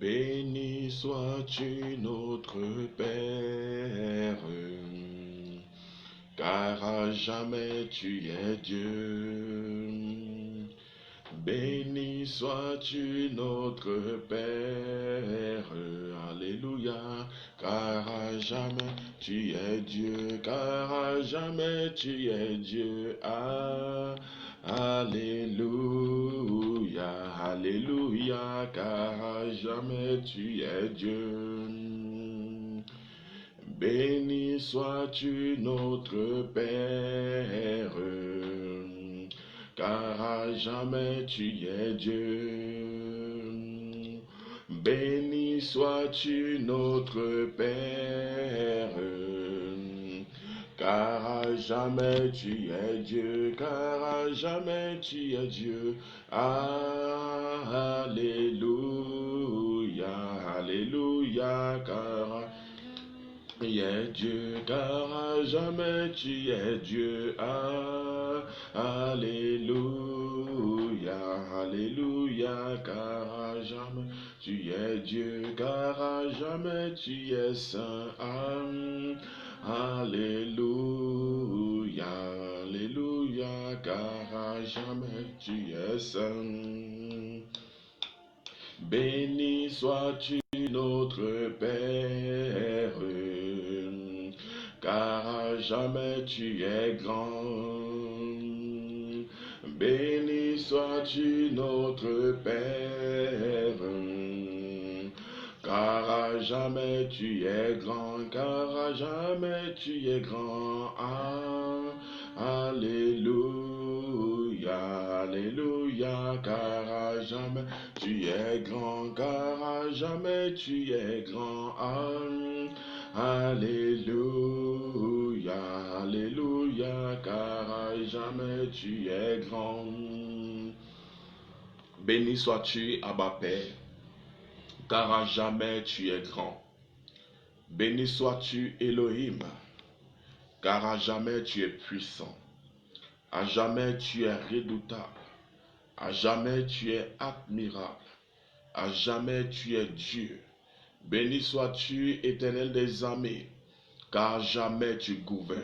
Béni sois-tu notre Père, car à jamais tu es Dieu. Béni sois-tu notre Père, alléluia, car à jamais tu es Dieu, car à jamais tu es Dieu. Alléluia, alléluia, car à jamais tu es Dieu. Béni sois-tu notre Père, car à jamais tu es Dieu. Béni sois-tu notre Père, car à jamais tu es Dieu, car à jamais tu es Dieu. Alléluia, alléluia, car tu es Dieu, car à jamais tu es Dieu. Alléluia, alléluia, car à jamais tu es Dieu, car à jamais tu es saint. Alléluia, alléluia, car à jamais tu es saint. Béni sois-tu notre Père, car à jamais tu es grand. Béni sois-tu notre Père, car à jamais tu es grand, car à jamais tu es grand. Alléluia, alléluia, car à jamais tu es grand, car à jamais tu es grand. Alléluia, alléluia, car à jamais tu es grand. Béni sois-tu, Abba Père, car à jamais tu es grand. Béni sois-tu, Elohim, car à jamais tu es puissant. À jamais tu es redoutable. À jamais tu es admirable. À jamais tu es Dieu. Béni sois-tu, Éternel des armées, car jamais tu gouvernes,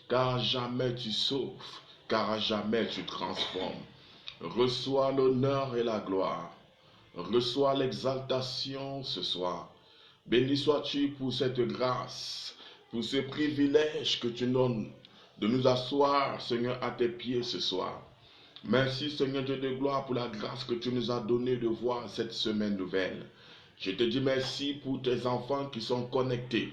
car jamais tu sauves, car jamais tu transformes. Reçois l'honneur et la gloire. Reçois l'exaltation ce soir. Béni sois-tu pour cette grâce, pour ce privilège que tu donnes de nous asseoir, Seigneur, à tes pieds ce soir. Merci, Seigneur Dieu de gloire, pour la grâce que tu nous as donnée de voir cette semaine nouvelle. Je te dis merci pour tes enfants qui sont connectés,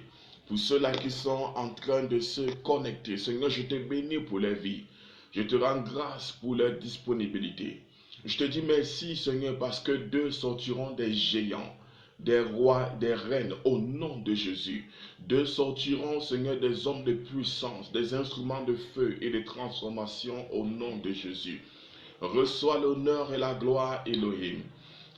pour ceux-là qui sont en train de se connecter. Seigneur, je te bénis pour leur vie. Je te rends grâce pour leur disponibilité. Je te dis merci, Seigneur, parce que d'eux sortiront des géants, des rois, des reines, au nom de Jésus. D'eux sortiront, Seigneur, des hommes de puissance, des instruments de feu et de transformation, au nom de Jésus. Reçois l'honneur et la gloire, Elohim.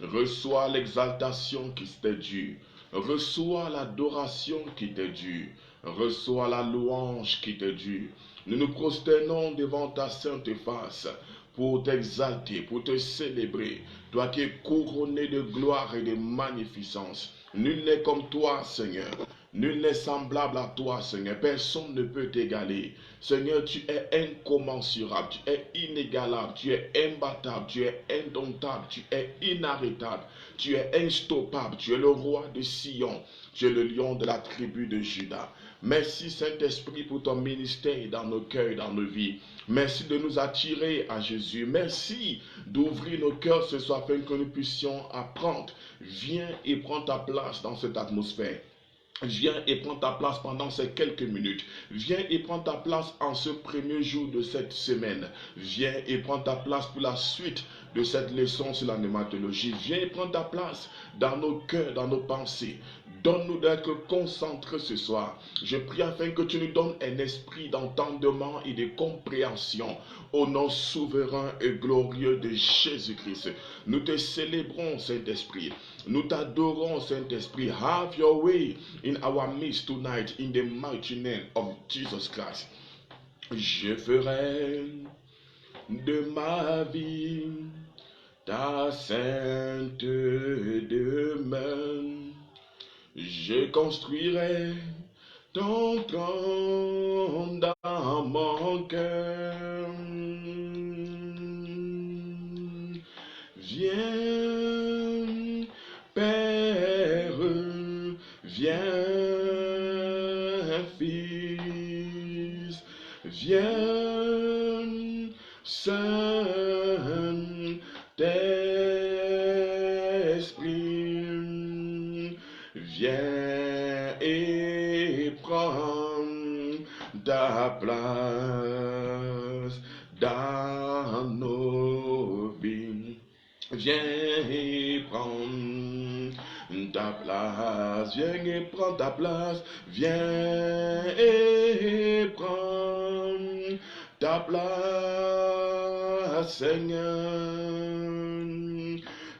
Reçois l'exaltation qui t'est due. Reçois l'adoration qui t'est due. Reçois la louange qui t'est due. Nous nous prosternons devant ta sainte face pour t'exalter, pour te célébrer. Toi qui es couronné de gloire et de magnificence. Nul n'est comme toi, Seigneur. Nul n'est semblable à toi, Seigneur. Personne ne peut t'égaler. Seigneur, tu es incommensurable, tu es inégalable, tu es imbattable, tu es indomptable, tu es inarrêtable, tu es instoppable, tu es le roi de Sion, tu es le lion de la tribu de Juda. Merci Saint-Esprit pour ton ministère dans nos cœurs, dans nos vies. Merci de nous attirer à Jésus. Merci d'ouvrir nos cœurs ce soir afin que nous puissions apprendre. Viens et prends ta place dans cette atmosphère. Viens et prends ta place pendant ces quelques minutes. Viens et prends ta place en ce premier jour de cette semaine. Viens et prends ta place pour la suite de cette leçon sur la pneumatologie. Viens et prends ta place dans nos cœurs, dans nos pensées. Donne-nous d'être concentrés ce soir. Je prie afin que tu nous donnes un esprit d'entendement et de compréhension au nom souverain et glorieux de Jésus-Christ. Nous te célébrons, Saint-Esprit. Nous t'adorons, Saint-Esprit. Have your way in our midst tonight in the mighty name of Jesus Christ. Je ferai de ma vie ta sainte demeure. Je construirai ton trône dans mon cœur. Viens, Père, viens, Fils, viens, Saint-Esprit, viens et prends ta place dans nos vies. Viens et prends ta place, viens et prends ta place, viens et prends ta place, Seigneur.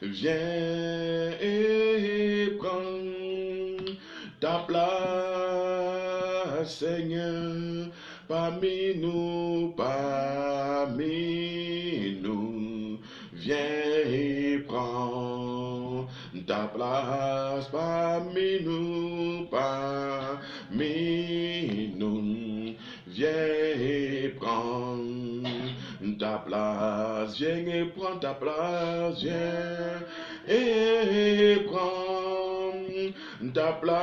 Viens et prends ta place, Seigneur, parmi nous, viens et prends ta place parmi nous, viens et prends ta place, viens et prends ta place, viens et prends ta place,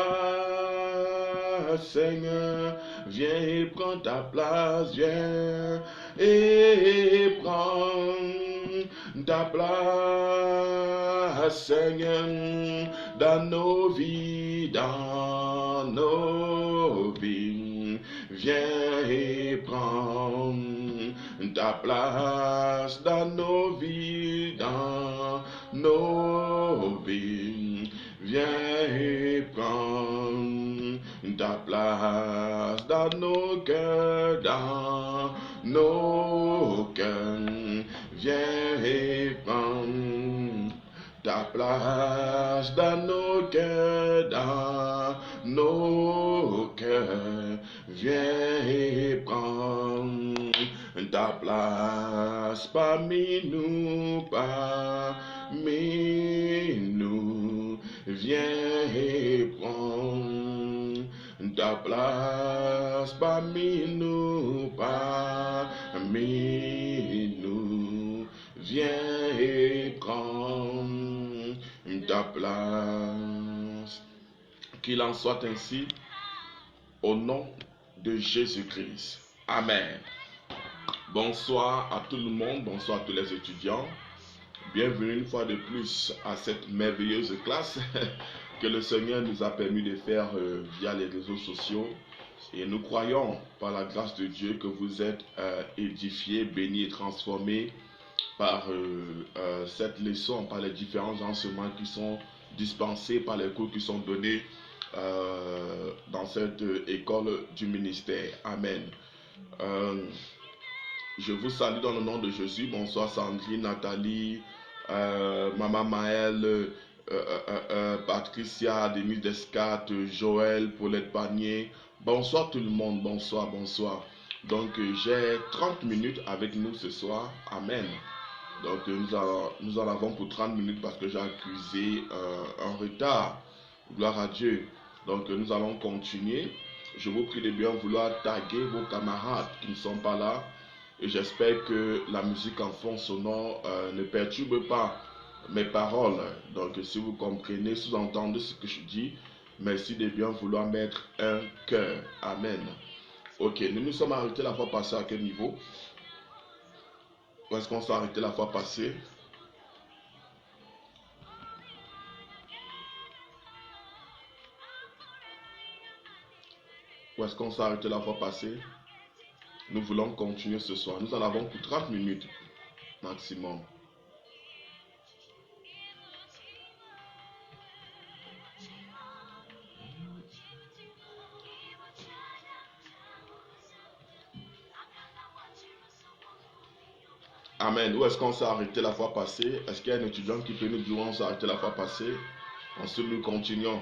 Seigneur, viens et prends ta place, viens et prends ta place, Seigneur, dans nos vies, viens et prends ta place dans nos vies, viens et prends ta place dans nos cœurs, viens et prends ta place dans nos cœurs, viens et prends ta place parmi nous, viens et prends ta place parmi nous, viens et prends ta place. Qu'il en soit ainsi, au nom de Jésus-Christ. Amen. Bonsoir à tout le monde, bonsoir à tous les étudiants. Bienvenue une fois de plus à cette merveilleuse classe que le Seigneur nous a permis de faire via les réseaux sociaux. Et nous croyons par la grâce de Dieu que vous êtes édifiés, bénis et transformés par cette leçon, par les différents enseignements qui sont dispensés, par les cours qui sont donnés dans cette école du ministère. Amen. Je vous salue dans le nom de Jésus. Bonsoir Sandrine, Nathalie, Maman Maëlle, Patricia, Denise Descartes, Joël, Paulette Panier. Bonsoir tout le monde, bonsoir. Donc j'ai 30 minutes avec nous ce soir. Amen. Donc nous en avons pour 30 minutes parce que j'ai accusé un retard. Gloire à Dieu. Donc nous allons continuer. Je vous prie de bien vouloir taguer vos camarades qui ne sont pas là. Et j'espère que la musique en fond sonore ne perturbe pas mes paroles. Donc si vous comprenez, sous-entendez ce que je dis, merci de bien vouloir mettre un cœur. Amen. Ok, nous nous sommes arrêtés la fois passée à quel niveau? Où est-ce qu'on s'est arrêté la fois passée? Où est-ce qu'on s'est arrêté la fois passée? Nous voulons continuer ce soir. Nous en avons pour 30 minutes maximum. Amen. Où est-ce qu'on s'est arrêté la fois passée? Est-ce qu'il y a un étudiant qui peut nous dire où on s'est arrêté la fois passée? Ensuite, nous continuons.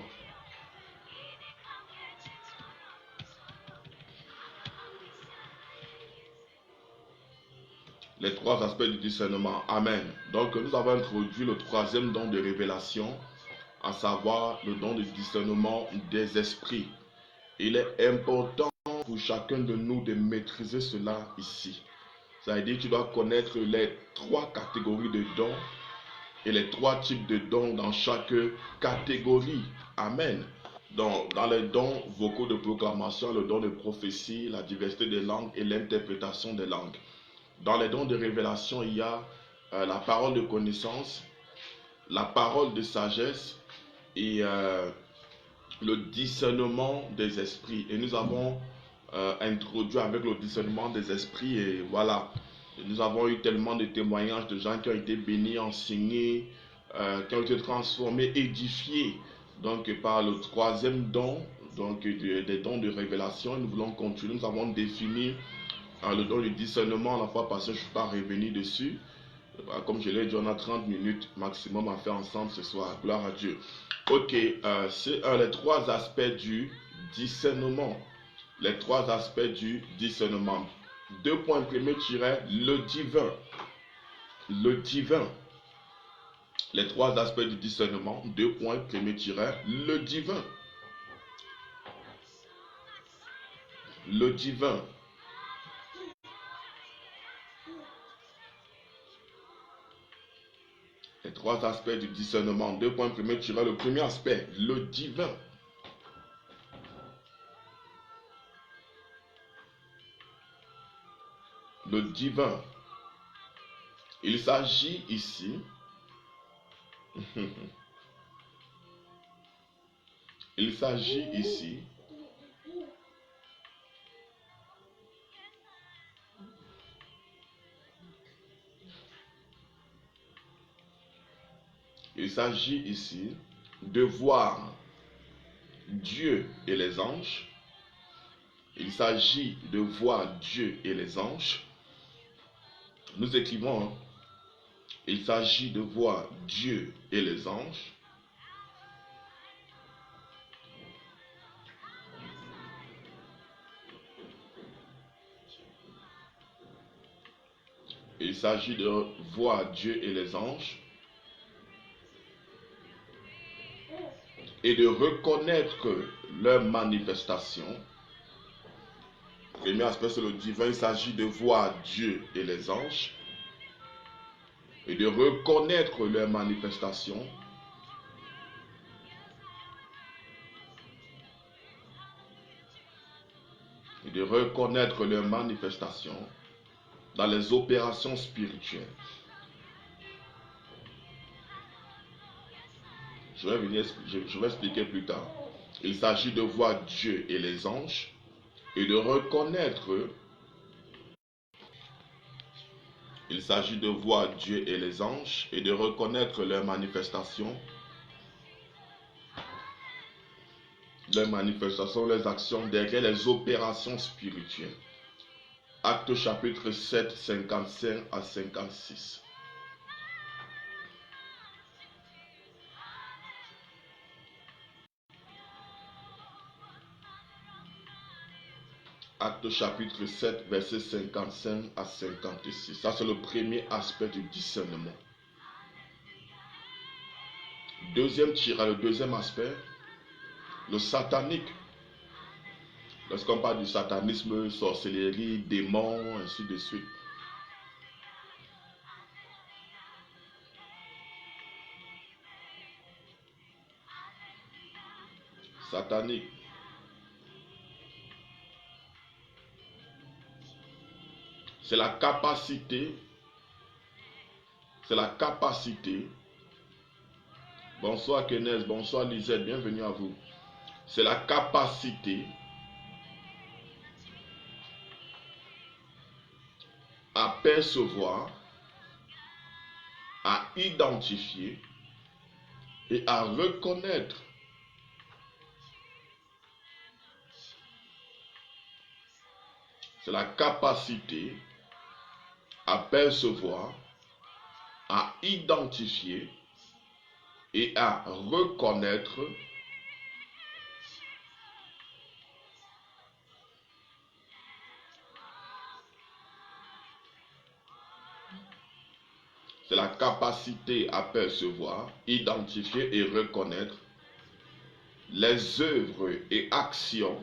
Les trois aspects du discernement. Amen. Donc, nous avons introduit le troisième don de révélation à savoir le don de discernement des esprits. Il est important pour chacun de nous de maîtriser cela ici. Ça veut dire que tu dois connaître les 3 catégories de dons et les 3 types de dons dans chaque catégorie. Amen. Donc, dans les dons vocaux de proclamation, le don de prophétie, la diversité des langues et l'interprétation des langues. Dans les dons de révélation, il y a la parole de connaissance, la parole de sagesse et le discernement des esprits. Et nous avons introduit avec le discernement des esprits et voilà. Nous avons eu tellement de témoignages de gens qui ont été bénis, enseignés, qui ont été transformés, édifiés. Donc par le 3e don, donc des dons de révélation, nous voulons continuer. Nous avons défini le don du discernement la fois passée, je ne suis pas revenu dessus. Comme je l'ai dit, on a 30 minutes maximum à faire ensemble ce soir. Gloire à Dieu. Ok, c'est les 3 aspects du discernement. Les 3 aspects du discernement. 2 points premiers tirés, le divin. Le divin. Les 3 aspects du discernement. 2 points premiers tirés, le divin. Le divin. Les 3 aspects du discernement. 2 points premiers tirés, le premier aspect, le divin. Le divin. Il s'agit ici il s'agit ici de voir Dieu et les anges. Il s'agit de voir Dieu et les anges. Nous écrivons, hein? Il s'agit de voir Dieu et les anges. Il s'agit de voir Dieu et les anges et de reconnaître leur manifestation. Le premier aspect, c'est le divin. Il s'agit de voir Dieu et les anges et de reconnaître leur manifestation. Et de reconnaître leur manifestation dans les opérations spirituelles. Je vais expliquer plus tard. Il s'agit de voir Dieu et les anges et de reconnaître. Il s'agit de voir Dieu et les anges et de reconnaître leurs manifestations, leurs actions derrière les opérations spirituelles. Actes chapitre 7, 55 à 56. Actes chapitre 7, verset 55 à 56. Ça, c'est le premier aspect du discernement. Le deuxième aspect, le satanique. Lorsqu'on parle du satanisme, sorcellerie, démons, ainsi de suite. Satanique. C'est la capacité. Bonsoir Kenneth, bonsoir Lisette, bienvenue à vous. C'est la capacité à percevoir, à identifier et à reconnaître c'est la capacité à percevoir, à identifier et à reconnaître C'est la capacité à percevoir, identifier et reconnaître les œuvres et actions.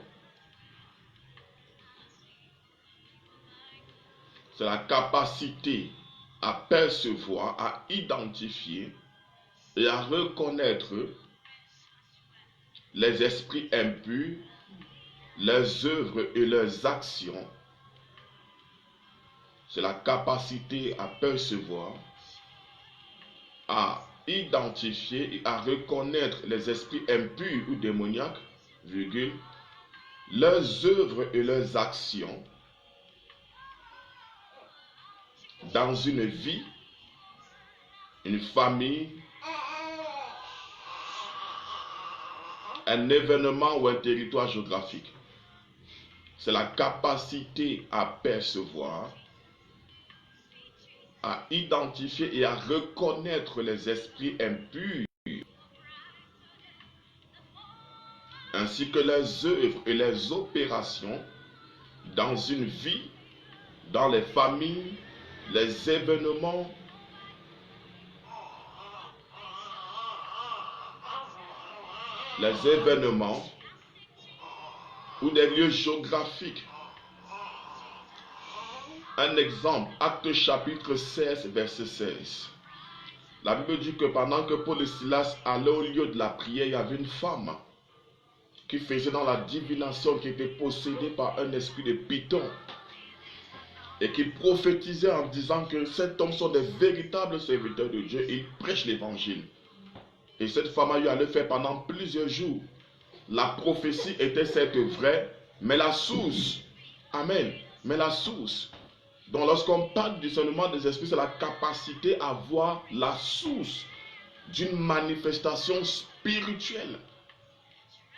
C'est la capacité à percevoir, à identifier et à reconnaître les esprits impurs, leurs œuvres et leurs actions. C'est la capacité à percevoir, à identifier et à reconnaître les esprits impurs ou démoniaques, virgule, leurs œuvres et leurs actions dans une vie, une famille, un événement ou un territoire géographique. C'est la capacité à percevoir, à identifier et à reconnaître les esprits impurs, ainsi que les œuvres et les opérations dans une vie, dans les familles, les événements, ou des lieux géographiques. Un exemple, Actes chapitre 16, verset 16. La Bible dit que pendant que Paul et Silas allaient au lieu de la prière, il y avait une femme qui faisait dans la divination, qui était possédée par un esprit de python, et qui prophétisait en disant que cet homme sont des véritables serviteurs de Dieu et ils prêchent l'évangile. Et cette femme a eu à le faire pendant plusieurs jours. La prophétie était certes vraie, mais la source, amen, mais la source. Donc lorsqu'on parle du discernement des esprits, c'est la capacité à voir la source d'une manifestation spirituelle.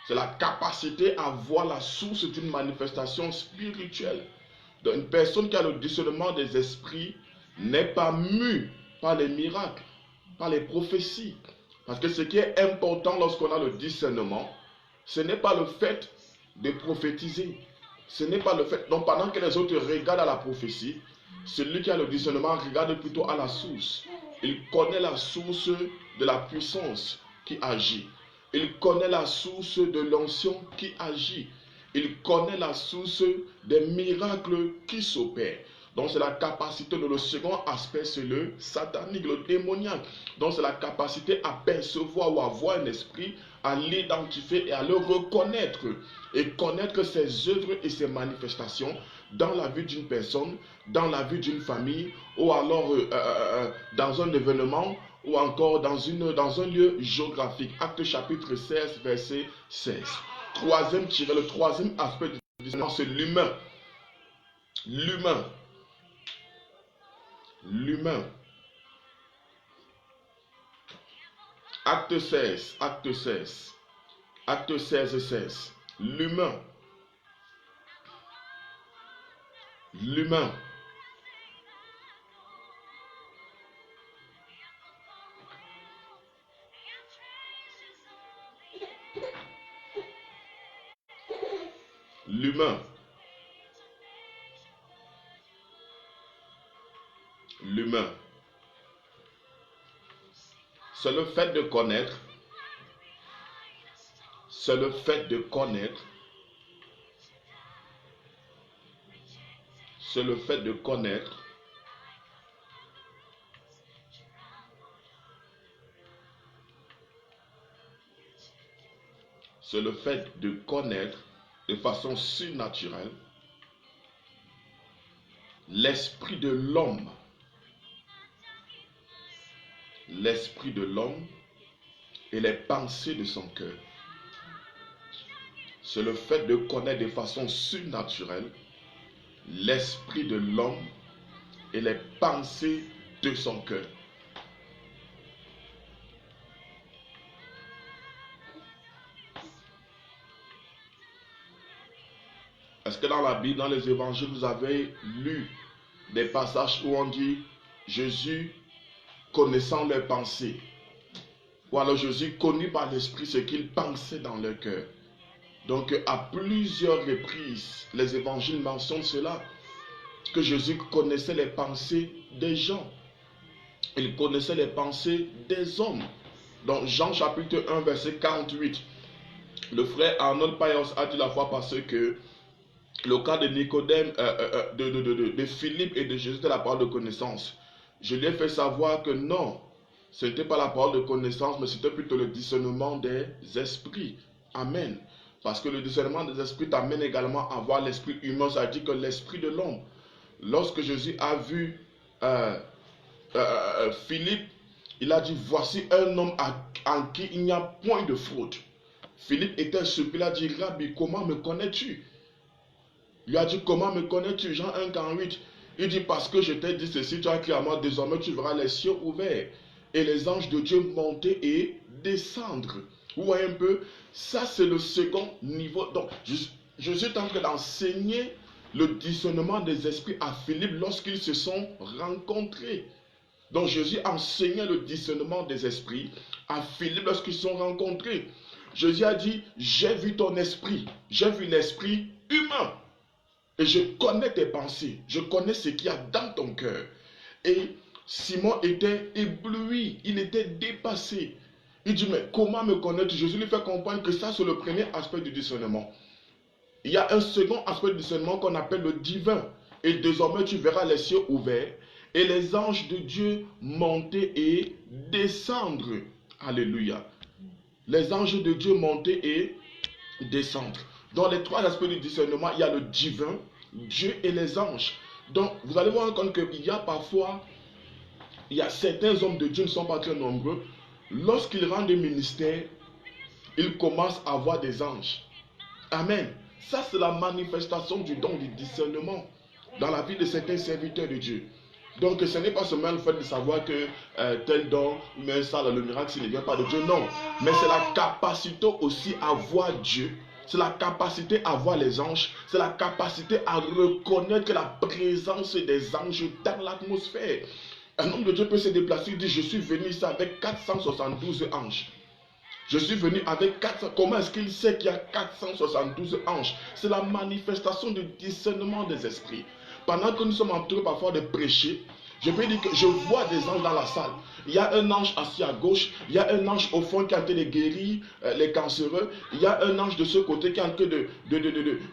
C'est la capacité à voir la source d'une manifestation spirituelle. Donc une personne qui a le discernement des esprits n'est pas mue par les miracles, par les prophéties. Parce que ce qui est important lorsqu'on a le discernement, ce n'est pas le fait de prophétiser. Ce n'est pas le fait. Donc pendant que les autres regardent à la prophétie, celui qui a le discernement regarde plutôt à la source. Il connaît la source de la puissance qui agit. Il connaît la source de l'onction qui agit. Il connaît la source des miracles qui s'opèrent. Donc c'est la capacité de le second aspect, c'est le satanique, le démoniaque. Donc c'est la capacité à percevoir ou à voir un esprit, à l'identifier et à le reconnaître. Et connaître ses œuvres et ses manifestations dans la vie d'une personne, dans la vie d'une famille, ou alors dans un événement, ou encore dans un lieu géographique. Acte chapitre 16, verset 16. Le troisième aspect du discernement, c'est l'humain. L'humain. Acte 16. Acte 16, 16. L'humain. C'est le fait de connaître. C'est le fait de connaître de façon surnaturelle l'esprit de l'homme. L'esprit de l'homme et les pensées de son cœur. C'est le fait de connaître de façon surnaturelle l'esprit de l'homme et les pensées de son cœur. Est-ce que dans la Bible, dans les évangiles, vous avez lu des passages où on dit Jésus connaissant leurs pensées, ou alors Jésus connu par l'Esprit ce qu'il pensait dans leur cœur? Donc à plusieurs reprises, les évangiles mentionnent cela, que Jésus connaissait les pensées des gens. Il connaissait les pensées des hommes. Dans Jean chapitre 1, verset 48, le frère Arnold Payos a dit la fois passée que le cas de Nicodème, de Philippe et de Jésus de la parole de connaissance. Je lui ai fait savoir que non, ce n'était pas la parole de connaissance, mais c'était plutôt le discernement des esprits. Amen. Parce que le discernement des esprits t'amène également à voir l'esprit humain, ça dit que l'esprit de l'homme. Lorsque Jésus a vu Philippe, il a dit, voici un homme en qui il n'y a point de faute. Philippe était surpris, il a dit, Rabbi, comment me connais-tu? Il lui a dit, comment me connais-tu? Jean 1, 48. Il dit, parce que je t'ai dit ceci, tu as crié à moi, désormais tu verras les cieux ouverts et les anges de Dieu monter et descendre. Vous voyez un peu? Ça, c'est le second niveau. Donc, je suis en train d'enseigner le discernement des esprits à Philippe lorsqu'ils se sont rencontrés. Donc, Jésus enseignait le discernement des esprits à Philippe lorsqu'ils se sont rencontrés. Jésus a dit, j'ai vu ton esprit, j'ai vu l'esprit humain. Et je connais tes pensées, je connais ce qu'il y a dans ton cœur. Et Simon était ébloui, il était dépassé. Il dit, mais comment me connaître? Jésus lui fait comprendre que ça, c'est le premier aspect du discernement. Il y a un second aspect du discernement qu'on appelle le divin. Et désormais, tu verras les cieux ouverts et les anges de Dieu monter et descendre. Alléluia. Les anges de Dieu monter et descendre. Dans les trois aspects du discernement, il y a le divin, Dieu et les anges. Donc, vous allez voir compte qu'il y a parfois, il y a certains hommes de Dieu, ne sont pas très nombreux. Lorsqu'ils rendent des ministères, ils commencent à voir des anges. Amen. Ça, c'est la manifestation du don du discernement dans la vie de certains serviteurs de Dieu. Donc, ce n'est pas seulement le fait de savoir que tel don, mais ça, le miracle, s'il ne vient pas de Dieu, non. Mais c'est la capacité aussi à voir Dieu. C'est la capacité à voir les anges. C'est la capacité à reconnaître la présence des anges dans l'atmosphère. Un homme de Dieu peut se déplacer, il dit, je suis venu ici avec 472 anges. Je suis venu avec 400. Comment est-ce qu'il sait qu'il y a 472 anges? C'est la manifestation du discernement des esprits. Pendant que nous sommes entourés parfois de prêcher, je peux dire que je vois des anges dans la salle. Il y a un ange assis à gauche, il y a un ange au fond qui est en train de guérir les cancéreux, il y a un ange de ce côté qui est en train de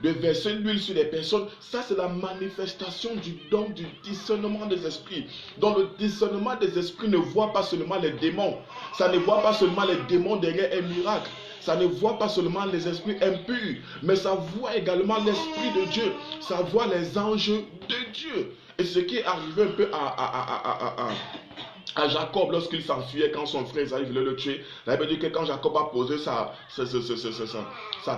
verser l'huile sur les personnes. Ça, c'est la manifestation du don du discernement des esprits. Donc le discernement des esprits ne voit pas seulement les démons, ça ne voit pas seulement les démons derrière un miracle. Ça ne voit pas seulement les esprits impurs, mais ça voit également l'esprit de Dieu. Ça voit les anges de Dieu. Et ce qui est arrivé un peu à Jacob lorsqu'il s'enfuyait quand son frère Esaü voulait le tuer. La Bible dit que quand Jacob a posé sa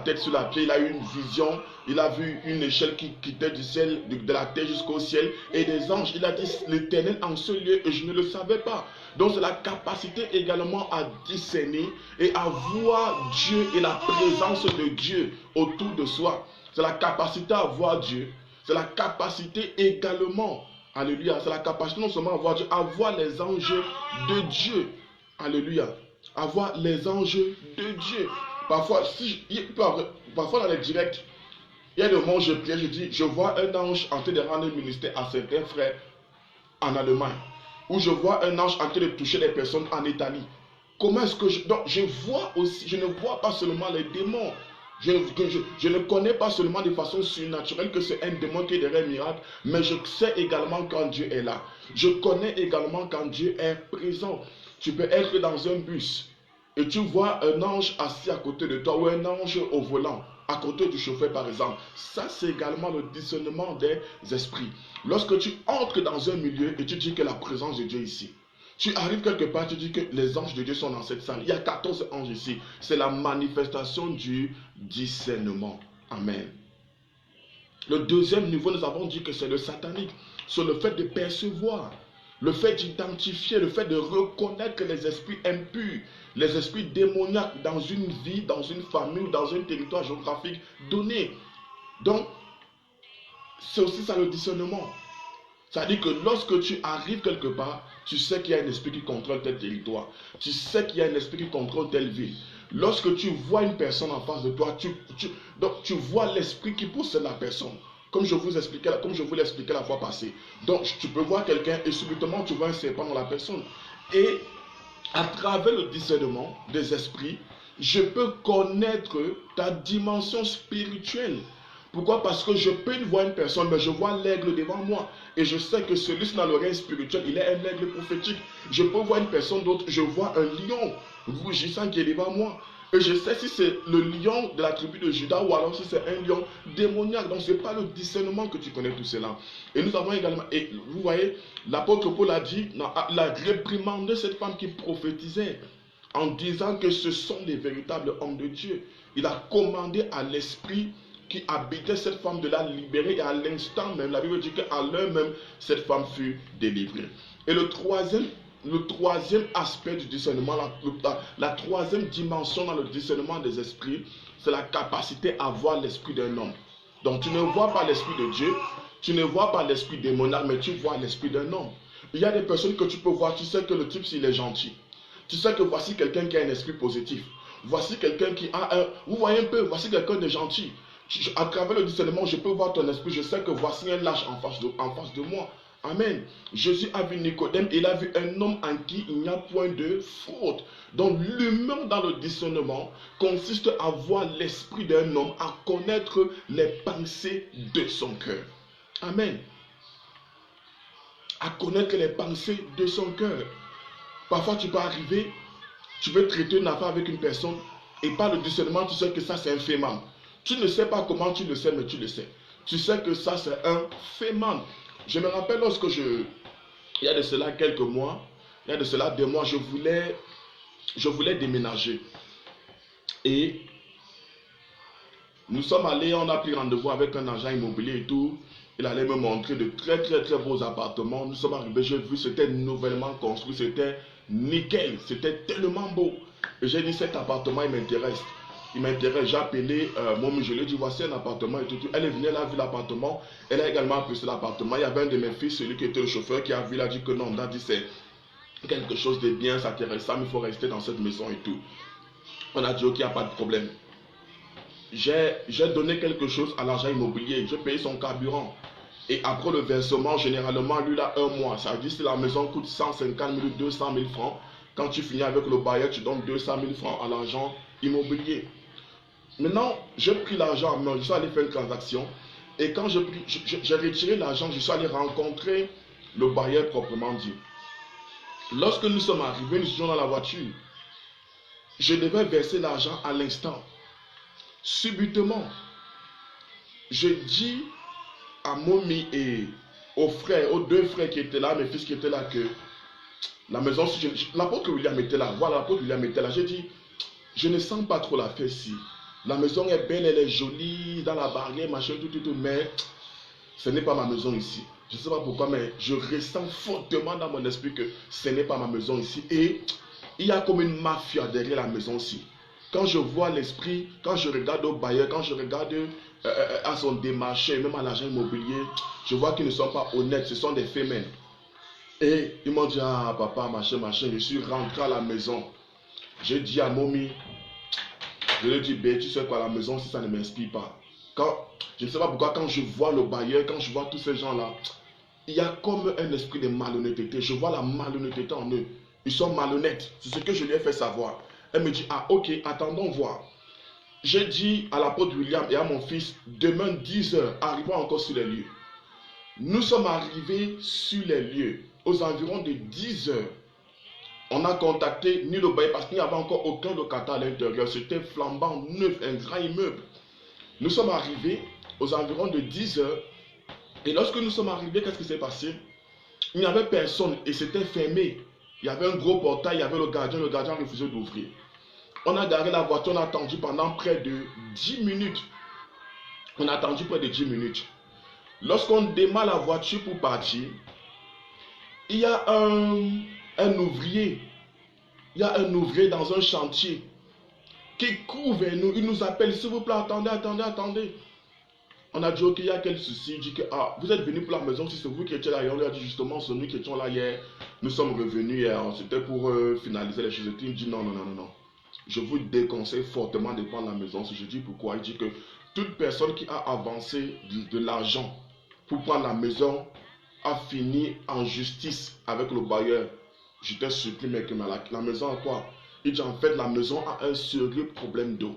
tête sur la pierre, il a eu une vision. Il a vu une échelle qui quittait du ciel, de la terre jusqu'au ciel, et des anges. Il a dit, l'Éternel en ce lieu, et je ne le savais pas. Donc c'est la capacité également à discerner et à voir Dieu et la présence de Dieu autour de soi. C'est la capacité à voir Dieu. C'est la capacité également, alléluia, c'est la capacité non seulement à voir Dieu, à voir les anges de Dieu. Alléluia. À voir les anges de Dieu. Parfois, parfois dans les directs, il y a des moments où je prie, je dis, je vois un ange en train de rendre ministère à certains frères en Allemagne. Où je vois un ange en train de toucher les personnes en Italie. Comment est-ce que donc je vois aussi, je ne vois pas seulement les démons. Je ne connais pas seulement de façon surnaturelle que c'est un démon qui est derrière un miracle, mais je sais également quand Dieu est là. Je connais également quand Dieu est présent. Tu peux être dans un bus et tu vois un ange assis à côté de toi ou un ange au volant, à côté du chauffeur par exemple. Ça, c'est également le discernement des esprits. Lorsque tu entres dans un milieu et tu dis que la présence de Dieu est ici, tu arrives quelque part, tu dis que les anges de Dieu sont dans cette salle. Il y a 14 anges ici. C'est la manifestation du discernement. Amen. Le deuxième niveau, nous avons dit que c'est le satanique. C'est le fait de percevoir, le fait d'identifier, le fait de reconnaître les esprits impurs, les esprits démoniaques dans une vie, dans une famille, dans un territoire géographique donné. Donc, c'est aussi ça le discernement. C'est-à-dire que lorsque tu arrives quelque part, tu sais qu'il y a un esprit qui contrôle tel territoire. Tu sais qu'il y a un esprit qui contrôle telle ville. Lorsque tu vois une personne en face de toi, donc tu vois l'esprit qui possède la personne. comme je vous l'expliquais la fois passée. Donc, tu peux voir quelqu'un et subitement, tu vois un serpent dans la personne. Et à travers le discernement des esprits, je peux connaître ta dimension spirituelle. Pourquoi? Parce que je peux voir une personne, mais je vois l'aigle devant moi. Et je sais que celui-ci dans l'oreille spirituelle, il est un aigle prophétique. Je peux voir une personne d'autre, je vois un lion rougissant qui est devant moi. Et je sais si c'est le lion de la tribu de Juda ou alors si c'est un lion démoniaque. Donc ce n'est pas le discernement que tu connais tout cela. Et nous avons également, et vous voyez, l'apôtre Paul a dit, il a réprimandé cette femme qui prophétisait en disant que ce sont des véritables hommes de Dieu. Il a commandé à l'esprit qui habitait cette femme de la libérer et à l'instant même, la Bible dit qu'à l'heure même, cette femme fut délivrée. Et le troisième aspect du discernement, la troisième dimension dans le discernement des esprits, c'est la capacité à voir l'esprit d'un homme. Donc tu ne vois pas l'esprit de Dieu, tu ne vois pas l'esprit démoniaque, mais tu vois l'esprit d'un homme. Il y a des personnes que tu peux voir, tu sais que le type, s'il est gentil. Tu sais que voici quelqu'un qui a un esprit positif. Voici quelqu'un qui a un... Vous voyez un peu, voici quelqu'un de gentil. À travers le discernement, je peux voir ton esprit. Je sais que voici un lâche en face de moi. Amen. Jésus a vu Nicodème, il a vu un homme en qui il n'y a point de faute. Donc l'humain dans le discernement consiste à voir l'esprit d'un homme, à connaître les pensées de son cœur. Amen. À connaître les pensées de son cœur. Parfois tu peux arriver, tu veux traiter une affaire avec une personne et par le discernement tu sais que ça c'est un féminin. Tu ne sais pas comment tu le sais, mais tu le sais. Tu sais que ça c'est un féminin. Je me rappelle lorsque il y a de cela quelques mois, il y a de cela 2 mois, je voulais déménager. Et nous sommes allés, on a pris rendez-vous avec un agent immobilier et tout. Il allait me montrer de très très très beaux appartements. Nous sommes arrivés, j'ai vu, c'était nouvellement construit, c'était nickel, c'était tellement beau. Et j'ai dit, cet appartement, il m'intéresse. J'ai appelé Momi, je lui ai dit, voici un appartement et tout. Elle est venue, elle a vu l'appartement, elle a également apprécié l'appartement. Il y avait un de mes fils, celui qui était le chauffeur, qui a vu, il a dit que non, on a dit c'est quelque chose de bien, c'est intéressant, mais il faut rester dans cette maison et tout. On a dit, ok, il n'y a pas de problème. J'ai donné quelque chose à l'agent immobilier, j'ai payé son carburant. Et après le versement, généralement, lui, là, 1 mois. Ça veut dire que la maison coûte 150 000, 200 000 francs. Quand tu finis avec le bailleur, tu donnes 200 000 francs à l'agent immobilier. Maintenant, j'ai pris l'argent, je suis allé faire une transaction. Et quand j'ai retiré l'argent, je suis allé rencontrer le bailleur proprement dit. Lorsque nous sommes arrivés, nous étions dans la voiture. Je devais verser l'argent à l'instant. Subitement, je dis à Momi et aux 2 frères qui étaient là, mes fils qui étaient là, que la maison, l'apôtre William était là. Voilà, l'apôtre William était là. J'ai dit, je ne sens pas trop la fête ici. La maison est belle, elle est jolie, dans la barrière, machin, tout, mais ce n'est pas ma maison ici. Je ne sais pas pourquoi, mais je ressens fortement dans mon esprit que ce n'est pas ma maison ici. Et il y a comme une mafia derrière la maison ici. Quand je vois l'esprit, quand je regarde au bailleur, quand je regarde à son démarché, même à l'agent immobilier, je vois qu'ils ne sont pas honnêtes, ce sont des femmes. Et ils m'ont dit, ah papa, machin, je suis rentré à la maison. J'ai dit à Momi, je lui ai dit, ben, tu sais quoi, la maison, si ça ne m'inspire pas. Je ne sais pas pourquoi, quand je vois le bailleur, quand je vois tous ces gens-là, il y a comme un esprit de malhonnêteté. Je vois la malhonnêteté en eux. Ils sont malhonnêtes. C'est ce que je lui ai fait savoir. Elle me dit, ah ok, attendons voir. J'ai dit à l'apôtre William et à mon fils, demain 10 h, arrivons encore sur les lieux. Nous sommes arrivés sur les lieux, aux environs de 10 h. On a contacté ni le bailleur parce qu'il n'y avait encore aucun locataire à l'intérieur. C'était flambant neuf, un grand immeuble. Nous sommes arrivés aux environs de 10 h. Et lorsque nous sommes arrivés, qu'est-ce qui s'est passé? Il n'y avait personne et c'était fermé. Il y avait un gros portail, il y avait le gardien refusait d'ouvrir. On a garé la voiture, on a attendu pendant près de 10 minutes. On a attendu près de 10 minutes. Lorsqu'on démarre la voiture pour partir, il y a un ouvrier. Il y a un ouvrier dans un chantier qui court vers nous. Il nous appelle, s'il vous plaît, attendez. On a dit, ok, il y a quel souci? Il dit que, ah, vous êtes venu pour la maison, si c'est vous qui étiez là hier. On lui a dit, justement, c'est nous qui étions là hier. Nous sommes revenus hier. C'était pour finaliser les choses. Il dit, non. je vous déconseille fortement de prendre la maison. Je dis pourquoi. Il dit que toute personne qui a avancé de l'argent pour prendre la maison a fini en justice avec le bailleur. Je te supplie, mais que la maison a quoi? Il dit en fait, la maison a un sérieux problème d'eau.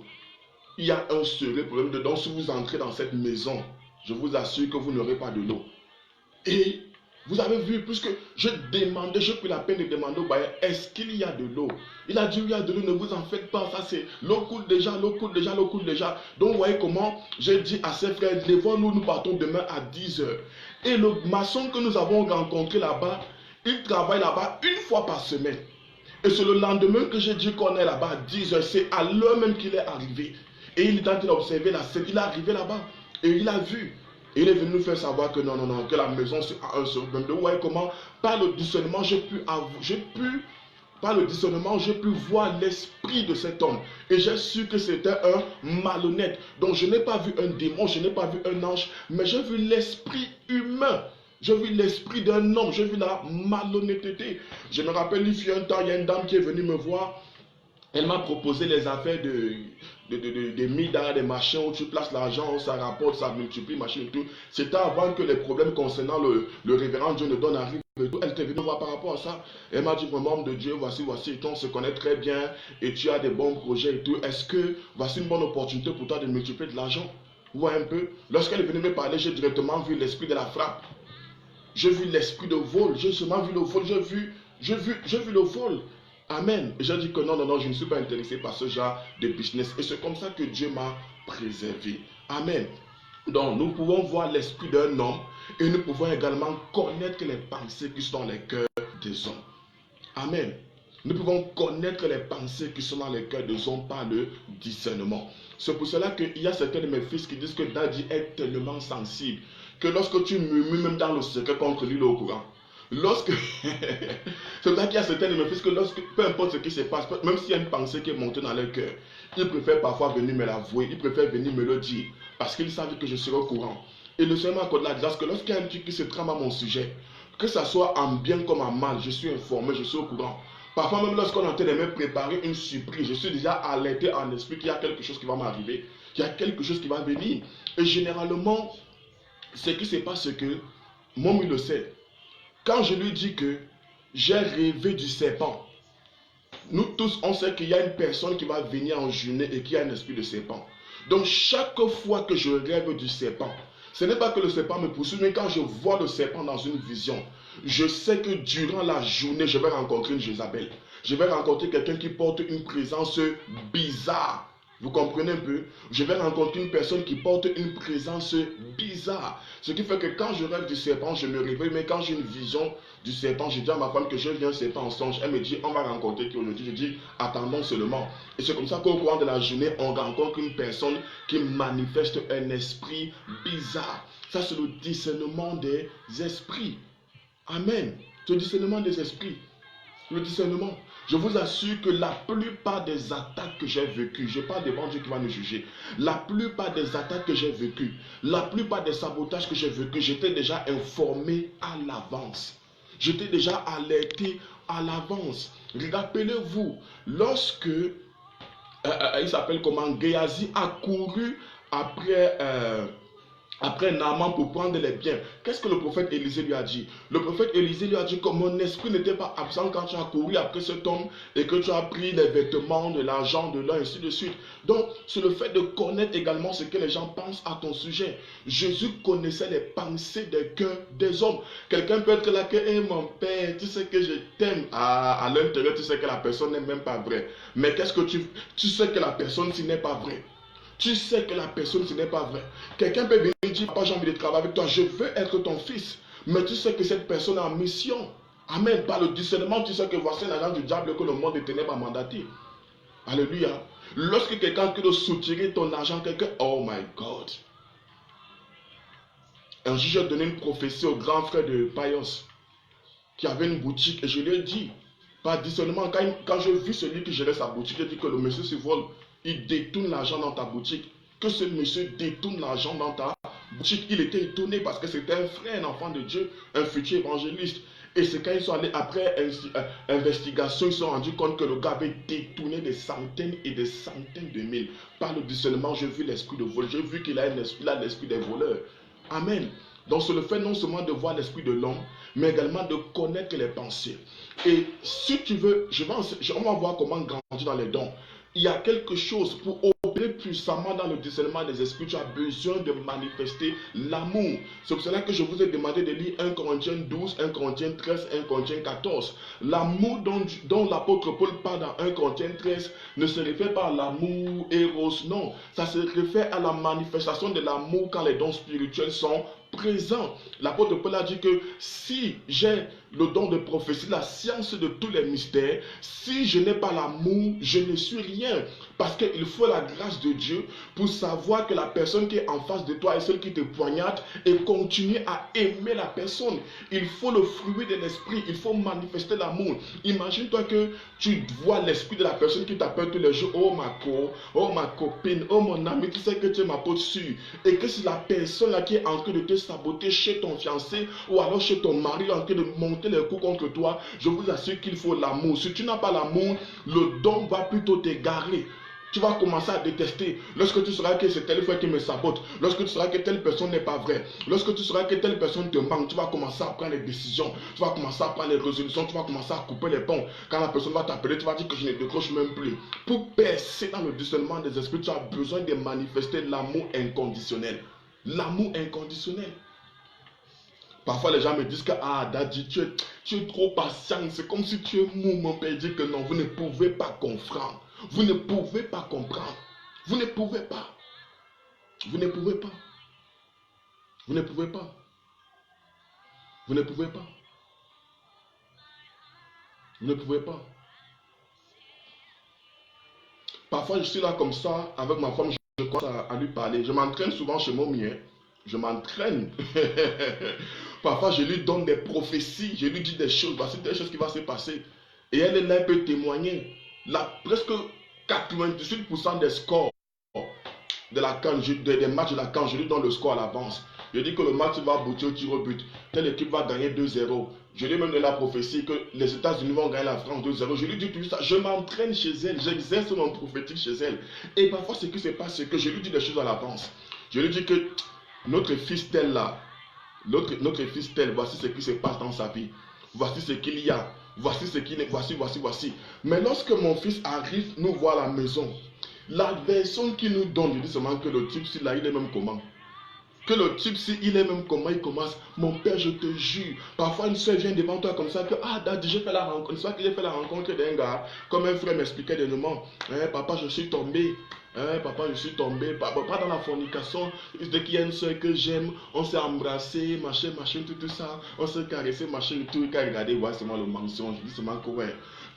Il y a un sérieux problème d'eau. Donc si vous entrez dans cette maison, je vous assure que vous n'aurez pas de l'eau. Et vous avez vu, puisque je pris la peine de demander au bailleur, est-ce qu'il y a de l'eau? Il a dit, il y a de l'eau, ne vous en faites pas, ça c'est, l'eau coule déjà, l'eau coule déjà, l'eau coule déjà. Donc vous voyez comment j'ai dit à ses frères, levons-nous, nous partons demain à 10h. Et le maçon que nous avons rencontré là-bas, il travaille là-bas une fois par semaine. Et c'est le lendemain que j'ai dit qu'on est là-bas à 10h, c'est à l'heure même qu'il est arrivé. Et il est en train d'observer la scène, il est arrivé là-bas, et il a vu. Et il est venu nous faire savoir que non, que la maison c'est un seul problème. Vous voyez comment, par le discernement, j'ai pu voir l'esprit de cet homme. Et j'ai su que c'était un malhonnête. Donc je n'ai pas vu un démon, je n'ai pas vu un ange, mais j'ai vu l'esprit humain. J'ai vu l'esprit d'un homme, j'ai vu la malhonnêteté. Je me rappelle, il y a un temps, il y a une dame qui est venue me voir. Elle m'a proposé les affaires des mida, des machins où tu places l'argent, ça rapporte, ça multiplie, machin et tout. C'était avant que les problèmes concernant le révérend Dieu ne donne arrivent. Elle était venue me voir par rapport à ça. Elle m'a dit, vraiment, homme de Dieu, voici, on se connaît très bien et tu as des bons projets et tout. Est-ce que voici une bonne opportunité pour toi de multiplier de l'argent? Vous voyez un peu? Lorsqu'elle est venue me parler, j'ai directement vu l'esprit de la frappe. J'ai vu l'esprit de vol. J'ai seulement vu le vol. J'ai vu le vol. Amen. Et j'ai dit que non, je ne suis pas intéressé par ce genre de business. Et c'est comme ça que Dieu m'a préservé. Amen. Donc, nous pouvons voir l'esprit d'un homme et nous pouvons également connaître les pensées qui sont dans les cœurs des hommes. Amen. Nous pouvons connaître les pensées qui sont dans les cœurs des hommes par le discernement. C'est pour cela qu'il y a certains de mes fils qui disent que Daddy est tellement sensible que lorsque tu murmures même dans le secret contre lui, il est au courant. C'est pour ça qu'il y a certains de mes fils que peu importe ce qui se passe, même s'il y a une pensée qui est montée dans leur cœur, ils préfèrent parfois venir me l'avouer, ils préfèrent venir me le dire, parce qu'ils savent que je serai au courant. Et le Seigneur m'accorde la grâce que lorsqu'il y a un truc qui se trame à mon sujet, que ce soit en bien comme en mal, je suis informé, je suis au courant. Parfois même lorsqu'on est en train de me préparer une surprise, je suis déjà alerté en esprit qu'il y a quelque chose qui va m'arriver, qu'il y a quelque chose qui va venir. Et généralement, ce qui se passe, c'est que, moi, il le sait. Quand je lui dis que j'ai rêvé du serpent, nous tous, on sait qu'il y a une personne qui va venir en jeûner et qui a un esprit de serpent. Donc, chaque fois que je rêve du serpent, ce n'est pas que le serpent me poursuit, mais quand je vois le serpent dans une vision, je sais que durant la journée, je vais rencontrer une Jézabel. Je vais rencontrer quelqu'un qui porte une présence bizarre. Vous comprenez un peu? Je vais rencontrer une personne qui porte une présence bizarre. Ce qui fait que quand je rêve du serpent, je me réveille. Mais quand j'ai une vision du serpent, je dis à ma femme que je viens un serpent en songe. Elle me dit, on va rencontrer qui aujourd'hui? Je dis, attendons seulement. Et c'est comme ça qu'au cours de la journée, on rencontre une personne qui manifeste un esprit bizarre. Ça, c'est le discernement des esprits. Amen. Le discernement des esprits. Le discernement. Je vous assure que la plupart des attaques que j'ai vécues, je parle devant Dieu qui va nous juger, la plupart des attaques que j'ai vécues, la plupart des sabotages que j'ai vécus, j'étais déjà informé à l'avance. J'étais déjà alerté à l'avance. Rappelez-vous, lorsque, il s'appelle comment, Géasi a couru après Naaman pour prendre les biens. Qu'est-ce que le prophète Élisée lui a dit? Le prophète Élisée lui a dit que mon esprit n'était pas absent quand tu as couru après cet homme et que tu as pris les vêtements, de l'argent, de l'un, ainsi de suite. Donc, c'est le fait de connaître également ce que les gens pensent à ton sujet. Jésus connaissait les pensées des cœurs des hommes. Quelqu'un peut être là que, hey, mon père, tu sais que je t'aime. À l'intérieur, tu sais que la personne n'est même pas vraie. Mais qu'est-ce que tu sais que la personne, ce n'est pas vrai. Tu sais que la personne, ce n'est pas vrai. Quelqu'un peut venir et dire, papa, j'ai envie de travailler avec toi, je veux être ton fils. Mais tu sais que cette personne est en mission. Amen. Par le discernement, tu sais que voici l'agent du diable que le monde des ténèbres a mandaté. Alléluia. Lorsque quelqu'un peut soutirer ton argent, quelqu'un, oh my God. Un jour, j'ai donné une prophétie au grand frère de Payos, qui avait une boutique, et je lui ai dit, par discernement, quand j'ai vu celui qui gérait sa boutique, j'ai dit que le monsieur se vole. Il détourne l'argent dans ta boutique. Que ce monsieur détourne l'argent dans ta boutique. Il était étonné parce que c'était un frère, un enfant de Dieu, un futur évangéliste. Et c'est quand ils sont allés, après investigation, ils se sont rendus compte que le gars avait détourné des centaines et des centaines de mille. Par le discernement, j'ai vu l'esprit de vol. J'ai vu qu'il a l'esprit des voleurs. Amen. Donc c'est le fait non seulement de voir l'esprit de l'homme, mais également de connaître les pensées. Et si tu veux, on va voir comment grandir dans les dons. Il y a quelque chose pour opérer puissamment dans le discernement des esprits. Tu as besoin de manifester l'amour. C'est pour cela que je vous ai demandé de lire 1 Corinthiens 12, 1 Corinthiens 13, 1 Corinthiens 14. L'amour dont l'apôtre Paul parle dans 1 Corinthiens 13 ne se réfère pas à l'amour éros, non. Ça se réfère à la manifestation de l'amour quand les dons spirituels sont présents. L'apôtre Paul a dit que si j'ai le don de prophétie, la science de tous les mystères, si je n'ai pas l'amour, je ne suis rien. Parce qu'il faut la grâce de Dieu pour savoir que la personne qui est en face de toi est celle qui te poignarde et continuer à aimer la personne. Il faut le fruit de l'esprit, il faut manifester l'amour. Imagine-toi que tu vois l'esprit de la personne qui t'appelle tous les jours, oh ma copine, oh mon ami, tu sais que tu es ma peau sûre. Et que c'est la personne là qui est en train de te saboter chez ton fiancé ou alors chez ton mari en train de monter les coups contre toi, je vous assure qu'il faut l'amour. Si tu n'as pas l'amour, le don va plutôt t'égarer. Tu vas commencer à détester. Lorsque tu sauras que c'est tel frère qui me sabote, lorsque tu sauras que telle personne n'est pas vraie, lorsque tu sauras que telle personne te manque, tu vas commencer à prendre les décisions, tu vas commencer à prendre les résolutions, tu vas commencer à couper les ponts. Quand la personne va t'appeler, tu vas dire que je ne décroche même plus. Pour percer dans le discernement des esprits, tu as besoin de manifester l'amour inconditionnel. L'amour inconditionnel. Parfois, les gens me disent que, ah, Daddy, tu es trop patient. C'est comme si tu es mou, mon père. Dit que non, vous ne pouvez pas comprendre. Vous ne pouvez pas comprendre. Vous ne pouvez pas. Vous ne pouvez pas. Vous ne pouvez pas. Vous ne pouvez pas. Vous ne pouvez pas. Parfois, je suis là comme ça, avec ma femme, je commence à lui parler. Je m'entraîne souvent chez mon mien. Je m'entraîne. Parfois, je lui donne des prophéties. Je lui dis des choses. Voici des choses qui vont se passer. Et elle est là, elle peut témoigner. Là, presque 98% des scores de la CAN, des matchs de la CAN, je lui donne le score à l'avance. Je dis que le match va aboutir au tir au but. Telle équipe va gagner 2-0. Je lui ai même donné la prophétie que les États-Unis vont gagner la France 2-0. Je lui dis tout ça. Je m'entraîne chez elle. J'exerce mon prophétique chez elle. Et parfois, ce qui se passe, c'est que je lui dis des choses à l'avance. Je lui dis que notre fils tel là, notre fils tel, voici ce qui se passe dans sa vie. Voici ce qu'il y a. Voici ce qu'il est. Voici. Mais lorsque mon fils arrive nous voir à la maison, la version qu'il nous donne, je dis seulement que le type, là, il est même comment. Que le type, si il est même comment, il commence. Mon père, je te jure. Parfois, une soeur vient devant toi comme ça. Que, ah, Daddy, j'ai fait la rencontre. Une fois que j'ai fait la rencontre d'un gars, comme un frère m'expliquait dernièrement. Hein, papa, je suis tombé. Hein, papa, je suis tombé. Pas dans la fornication. Dès qu'il y a une soeur que j'aime, on s'est embrassé, machin, tout ça. On s'est caressé, machin, tout. Quand regardez, voilà seulement le mensonge. Je dis seulement que, ouais.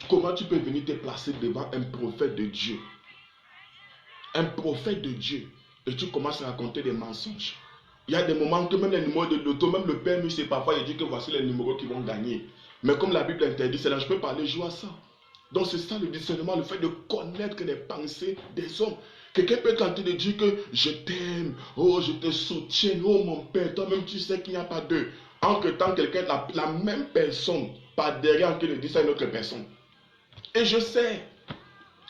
Comment tu peux venir te placer devant un prophète de Dieu? Un prophète de Dieu. Et tu commences à raconter des mensonges. Il y a des moments que même les numéros de l'auto, même le permis, c'est parfois, il dit que voici les numéros qui vont gagner. Mais comme la Bible interdit cela, je peux pas aller jouer à ça. Donc c'est ça le discernement, le fait de connaître les pensées des hommes. Quelqu'un peut tenter de dire que je t'aime, oh je te soutiens, oh mon père, toi-même tu sais qu'il n'y a pas d'eux. Entre temps, quelqu'un, la même personne, par derrière, en train de dire ça à une autre personne. Et je sais.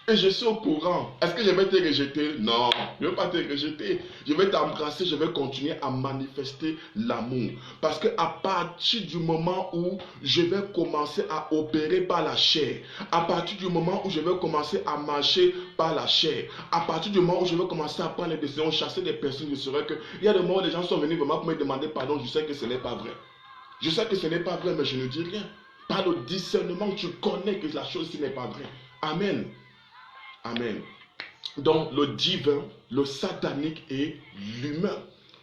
Et je suis au courant. Est-ce que je vais te rejeter? Non, je ne vais pas te rejeter. Je vais t'embrasser, je vais continuer à manifester l'amour. Parce qu'à partir du moment où je vais commencer à opérer par la chair, à partir du moment où je vais commencer à marcher par la chair, à partir du moment où je vais commencer à prendre les décisions, chasser des personnes, je saurai que il y a des moments où les gens sont venus vraiment pour me demander pardon, je sais que ce n'est pas vrai. Je sais que ce n'est pas vrai, mais je ne dis rien. Par le discernement, tu connais que la chose n'est pas vraie. Amen. Amen. Donc le divin, le satanique et l'humain.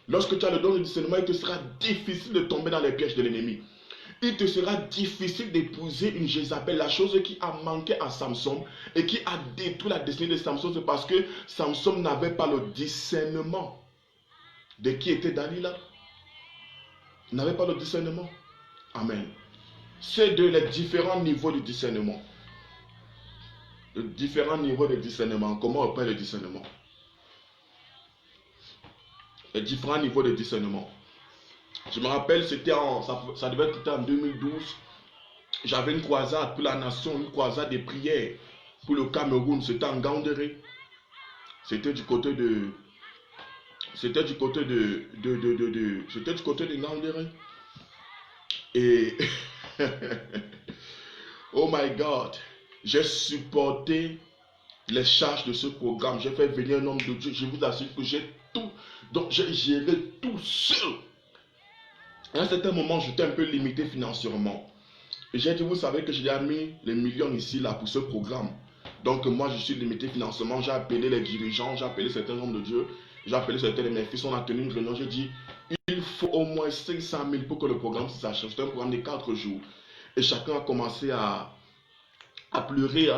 Lorsque tu as le don de discernement, il te sera difficile de tomber dans les pièges de l'ennemi. Il te sera difficile d'épouser une Jézabel. La chose qui a manqué à Samson et qui a détruit la destinée de Samson, c'est parce que Samson n'avait pas le discernement de qui était Dalila. Il n'avait pas le discernement. Amen. C'est de les différents niveaux de discernement. De différents niveaux de discernement. Comment on appelle le discernement? Les différents niveaux de discernement. Je me rappelle, ça devait être en 2012. J'avais une croisade pour la nation, une croisade des prières pour le Cameroun. C'était en Gandéré. C'était du côté de... C'était du côté c'était du côté de Gandéré. Et... oh my God. J'ai supporté les charges de ce programme. J'ai fait venir un homme de Dieu. Je vous assure que j'ai tout. Donc j'ai géré tout seul. À un certain moment, j'étais un peu limité financièrement. Et j'ai dit, vous savez que j'ai mis les millions ici, là, pour ce programme. Donc moi, je suis limité financièrement. J'ai appelé les dirigeants, j'ai appelé certains hommes de Dieu, j'ai appelé certains de mes fils. On a tenu une réunion. J'ai dit, il faut au moins 500 000 pour que le programme s'achève. C'était un programme de 4 jours. Et chacun a commencé à pleurer,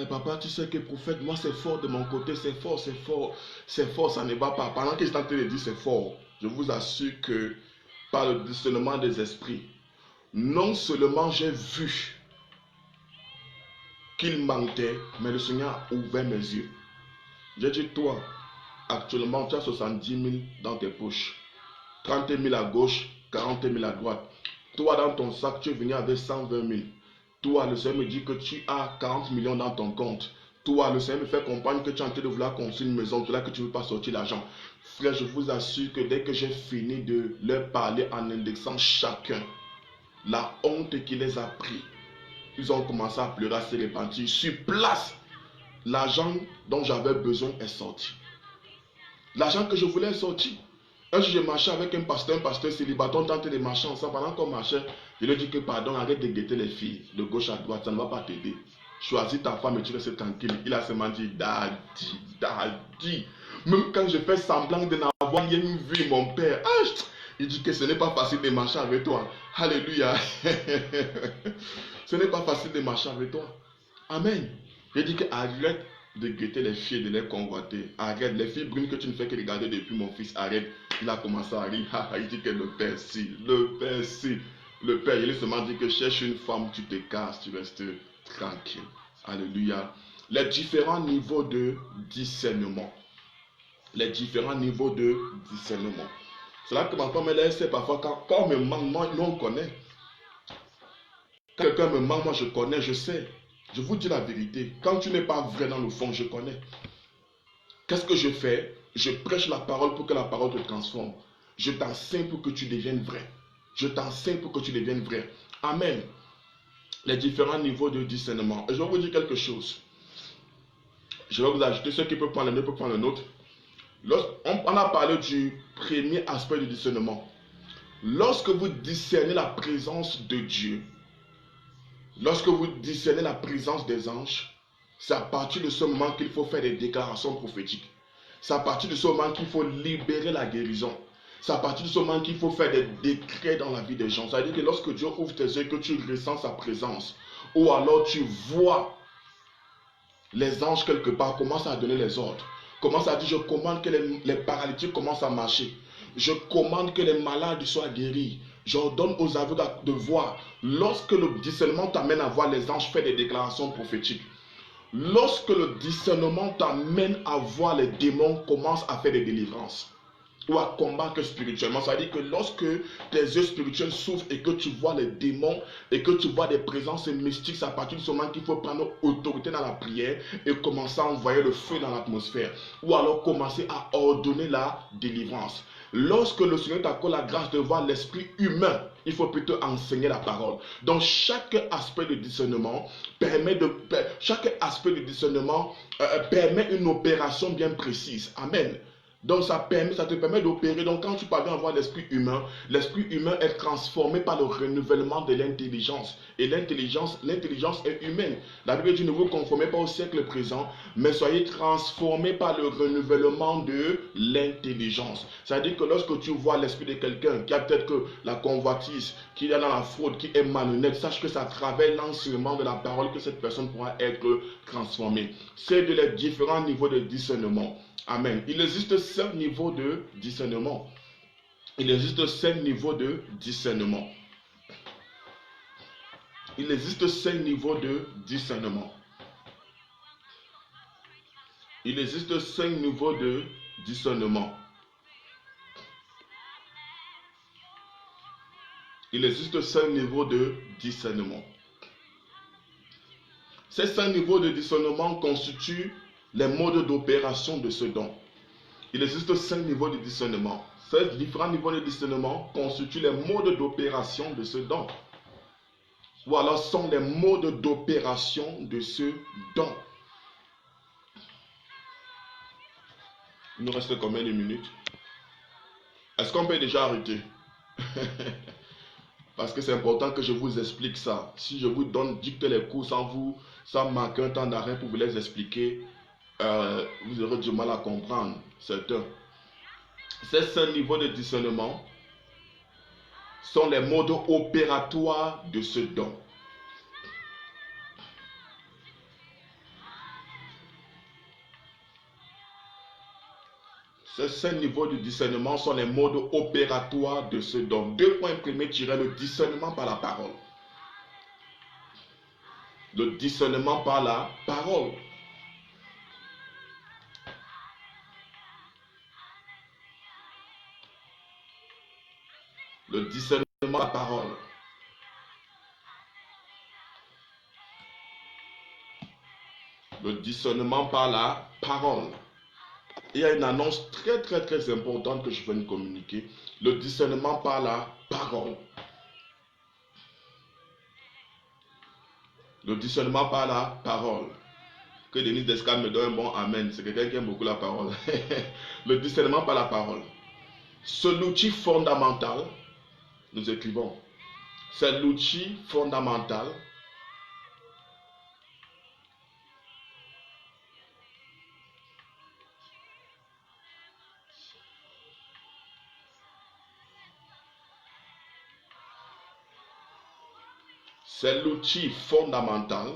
papa, tu sais que prophète, moi c'est fort de mon côté, c'est fort, c'est fort, c'est fort, ça ne va pas. Pendant que j'étais en train de dire c'est fort, je vous assure que par le discernement des esprits, non seulement j'ai vu qu'il mentait, mais le Seigneur a ouvert mes yeux. J'ai dit, toi, actuellement, tu as 70 000 dans tes poches, 30 000 à gauche, 40 000 à droite. Toi, dans ton sac, tu es venu avec 120 000. Toi, le Seigneur me dit que tu as 40 millions dans ton compte. Toi, le Seigneur me fait comprendre que tu es en train de vouloir construire une maison, là que tu ne veux pas sortir l'argent. Frère, je vous assure que dès que j'ai fini de leur parler en indexant chacun, la honte qui les a pris, ils ont commencé à pleurer, à se repentir. Sur place, l'argent dont j'avais besoin est sorti. L'argent que je voulais est sorti. Un jour, je marchais avec un pasteur célibataire, on tentait de marcher ensemble. Pendant qu'on marchait, je lui ai dit que pardon, arrête de guetter les filles de gauche à droite, ça ne va pas t'aider. Choisis ta femme et tu restes tranquille. Il a seulement dit, Daddy, Daddy. Même quand je fais semblant de n'avoir rien vu, mon père, il dit que ce n'est pas facile de marcher avec toi. Alléluia. Ce n'est pas facile de marcher avec toi. Amen. Je dis que arrête de guetter les filles et de les convoiter. Arrête, les filles brunes que tu ne fais que regarder depuis mon fils, arrête. Il a commencé à rire. Il dit que le père si, le père si. Le père, il a seulement dit que cherche une femme, tu te casses, tu restes tranquille. Alléluia. Les différents niveaux de discernement. Les différents niveaux de discernement. Cela commence pas me laisser parfois quand on me manque, moi, nous on connaît. Quand quelqu'un me manque, moi je connais, je sais. Je vous dis la vérité. Quand tu n'es pas vrai dans le fond, je connais. Qu'est-ce que je fais? Je prêche la parole pour que la parole te transforme. Je t'enseigne pour que tu deviennes vrai. Je t'enseigne pour que tu deviennes vrai. Amen. Les différents niveaux de discernement. Et je vais vous dire quelque chose. Je vais vous ajouter, ceux qui peuvent prendre le nôtre peuvent prendre le nôtre. On a parlé du premier aspect du discernement. Lorsque vous discernez la présence de Dieu, lorsque vous discernez la présence des anges, c'est à partir de ce moment qu'il faut faire des déclarations prophétiques. C'est à partir de ce moment qu'il faut libérer la guérison. C'est à partir de ce moment qu'il faut faire des décrets dans la vie des gens. C'est-à-dire que lorsque Dieu ouvre tes yeux, que tu ressens sa présence, ou alors tu vois les anges quelque part, commence à donner les ordres. Commence à dire, je commande que les paralytiques commencent à marcher. Je commande que les malades soient guéris. J'ordonne aux aveugles de voir. Lorsque le discernement t'amène à voir les anges faire des déclarations prophétiques, lorsque le discernement t'amène à voir les démons commencent à faire des délivrances ou à combattre spirituellement, ça veut dire que lorsque tes yeux spirituels s'ouvrent et que tu vois les démons et que tu vois des présences mystiques, c'est à partir de ce moment qu'il faut prendre autorité dans la prière et commencer à envoyer le feu dans l'atmosphère ou alors commencer à ordonner la délivrance. Lorsque le Seigneur t'accorde la grâce de voir l'esprit humain, il faut plutôt enseigner la parole. Donc chaque aspect de discernement permet une opération bien précise. Amen. Donc ça te permet d'opérer. Donc quand tu parviens à voir l'esprit humain est transformé par le renouvellement de l'intelligence. Et l'intelligence est humaine. La Bible dit, ne vous conformez pas au siècle présent, mais soyez transformés par le renouvellement de l'intelligence. C'est-à-dire que lorsque tu vois l'esprit de quelqu'un qui a peut-être que la convoitise, qui est dans la fraude, qui est malhonnête, sache que c'est à travers l'enseignement de la parole que cette personne pourra être transformée. C'est de les différents niveaux de discernement. Amen. Il existe 5 niveaux de discernement. Il existe 5 niveaux de discernement. Il existe 5 niveaux de discernement. Il existe 5 niveaux de discernement. Il existe 5 niveaux de discernement. Ces 5 niveaux de discernement constituent les modes d'opération de ce don. Il existe 5 niveaux de discernement. Ces différents niveaux de discernement constituent les modes d'opération de ce don. Ou alors sont les modes d'opération de ce don. Il nous reste combien de minutes? Est-ce qu'on peut déjà arrêter? Parce que c'est important que je vous explique ça. Si je vous dicte les cours sans marquer un temps d'arrêt pour vous les expliquer, vous aurez du mal à comprendre. Certains. Ces 5 niveaux de discernement sont les modes opératoires de ce don. Ces 5 niveaux de discernement sont les modes opératoires de ce don. 2 points imprimés tirés le discernement par la parole. Le discernement par la parole. Le discernement par la parole. Le discernement par la parole. Il y a une annonce très importante que je vais nous communiquer. Le discernement par la parole. Le discernement par la parole. Que Denis Descartes me donne un bon amen. C'est quelqu'un qui aime beaucoup la parole. Le discernement par la parole. C'est l'outil fondamental. Nous écrivons. C'est l'outil fondamental. C'est l'outil fondamental.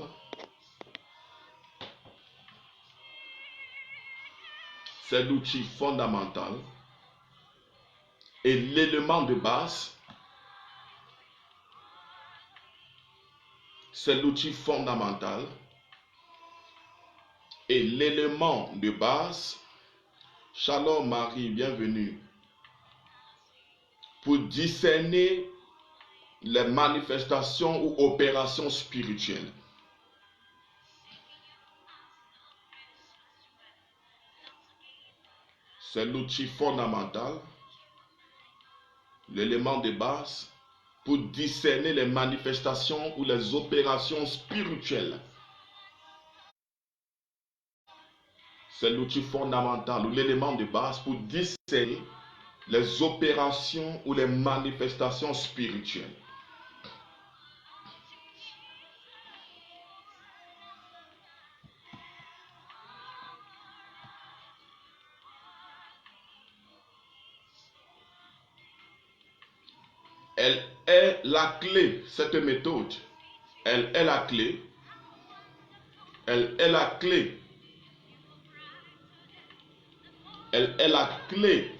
C'est l'outil fondamental. Et l'élément de base. C'est l'outil fondamental. Et l'élément de base. Shalom Marie, bienvenue. Pour discerner les manifestations ou opérations spirituelles. C'est l'outil fondamental, l'élément de base pour discerner les manifestations ou les opérations spirituelles. C'est l'outil fondamental ou l'élément de base pour discerner les opérations ou les manifestations spirituelles. Elle est la clé, cette méthode. Elle est la clé. Elle est la clé. Elle est la clé.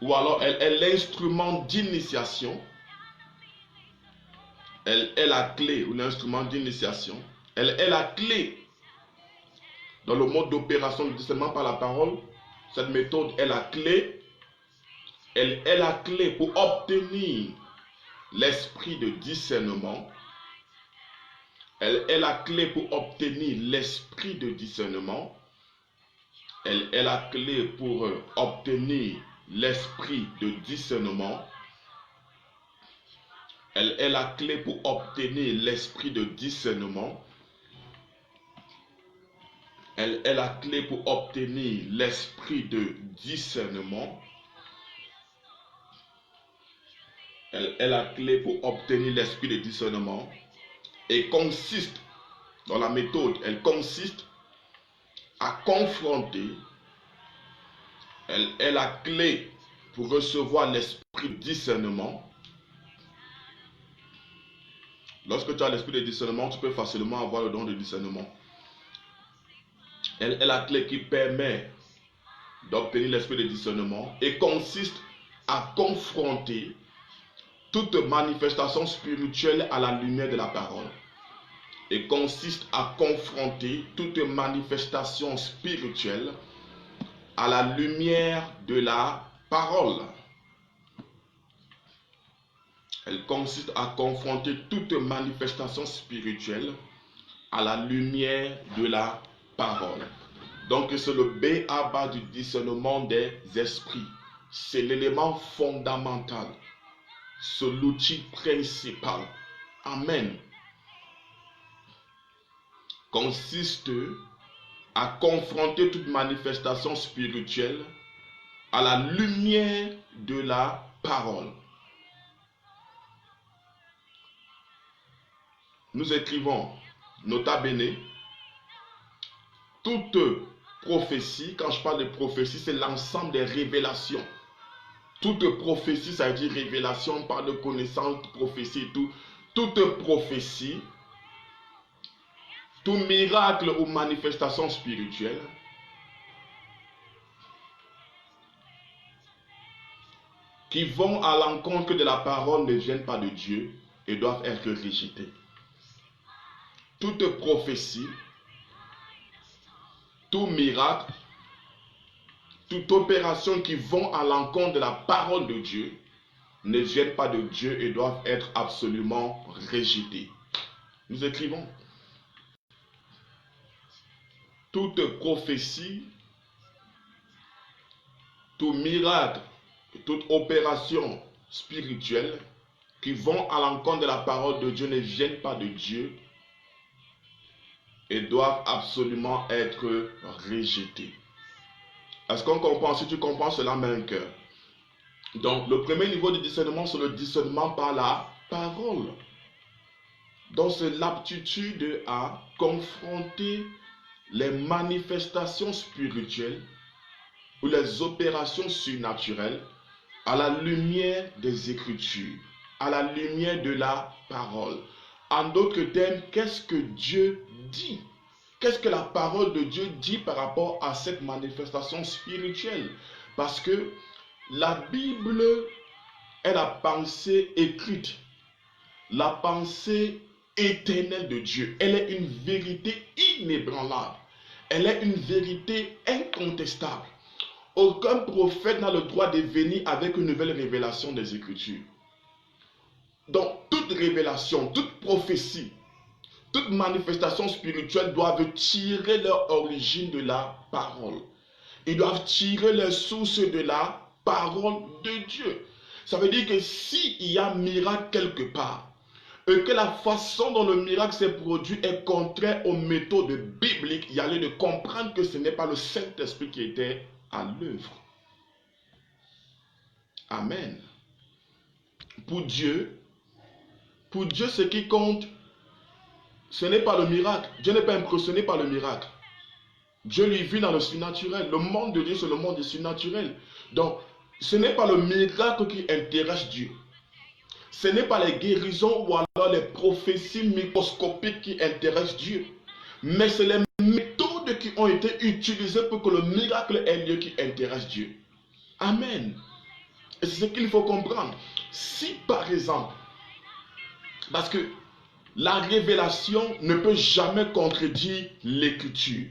Ou alors elle est l'instrument d'initiation. Elle est la clé ou l'instrument d'initiation. Elle est la clé. Dans le mode d'opération du discernement par la parole, cette méthode est la clé. Elle est la clé pour obtenir l'esprit de discernement. Elle est la clé pour obtenir l'esprit de discernement. Elle est la clé pour obtenir l'esprit de discernement. Elle est la clé pour obtenir l'esprit de discernement. Elle est la clé pour obtenir l'esprit de discernement. Elle est la clé pour obtenir l'esprit de discernement. Et consiste, dans la méthode, elle consiste à confronter. Elle est la clé pour recevoir l'esprit de discernement. Lorsque tu as l'esprit de discernement, tu peux facilement avoir le don de discernement. Elle est la clé qui permet d'obtenir l'esprit de discernement et consiste à confronter toute manifestation spirituelle à la lumière de la parole. Et consiste à confronter toute manifestation spirituelle à la lumière de la parole. Elle consiste à confronter toute manifestation spirituelle à la lumière de la parole. Donc c'est le B.A.B.A. du discernement des esprits. C'est l'élément fondamental. C'est l'outil principal. Amen. Consiste à confronter toute manifestation spirituelle à la lumière de la parole. Nous écrivons, nota bene, toute prophétie, quand je parle de prophétie, c'est l'ensemble des révélations. Toute prophétie, ça veut dire révélation, on parle de connaissance, prophétie et tout. Toute prophétie, tout miracle ou manifestation spirituelle qui vont à l'encontre de la parole ne viennent pas de Dieu et doivent être rejetés. Toute prophétie, tout miracle, toute opération qui vont à l'encontre de la parole de Dieu ne viennent pas de Dieu et doivent être absolument rejetés. Nous écrivons. Toute prophétie, tout miracle, toute opération spirituelle qui vont à l'encontre de la parole de Dieu ne viennent pas de Dieu et doivent absolument être rejetés. Est-ce qu'on comprend? Si tu comprends cela, mets un cœur. Donc, le premier niveau de discernement, c'est le discernement par la parole. Donc, c'est l'aptitude à confronter les manifestations spirituelles ou les opérations surnaturelles à la lumière des Écritures, à la lumière de la parole. En d'autres termes, qu'est-ce que Dieu dit? Qu'est-ce que la parole de Dieu dit par rapport à cette manifestation spirituelle? Parce que la Bible est la pensée écrite, la pensée éternelle de Dieu. Elle est une vérité inébranlable. Elle est une vérité incontestable. Aucun prophète n'a le droit de venir avec une nouvelle révélation des Écritures. Donc, toute révélation, toute prophétie, toute manifestation spirituelle doivent tirer leur origine de la parole. Ils doivent tirer leur source de la parole de Dieu. Ça veut dire que s'il y a un miracle quelque part, et que la façon dont le miracle s'est produit est contraire aux méthodes bibliques, il y a lieu de comprendre que ce n'est pas le Saint-Esprit qui était à l'œuvre. Amen. Pour Dieu, ce qui compte, ce n'est pas le miracle. Dieu n'est pas impressionné par le miracle. Dieu lui vit dans le surnaturel. Le monde de Dieu, c'est le monde du surnaturel. Donc, ce n'est pas le miracle qui intéresse Dieu. Ce n'est pas les guérisons ou alors les prophéties microscopiques qui intéressent Dieu. Mais c'est les méthodes qui ont été utilisées pour que le miracle ait lieu qui intéressent Dieu. Amen. Et c'est ce qu'il faut comprendre. Si par exemple, parce que la révélation ne peut jamais contredire l'écriture.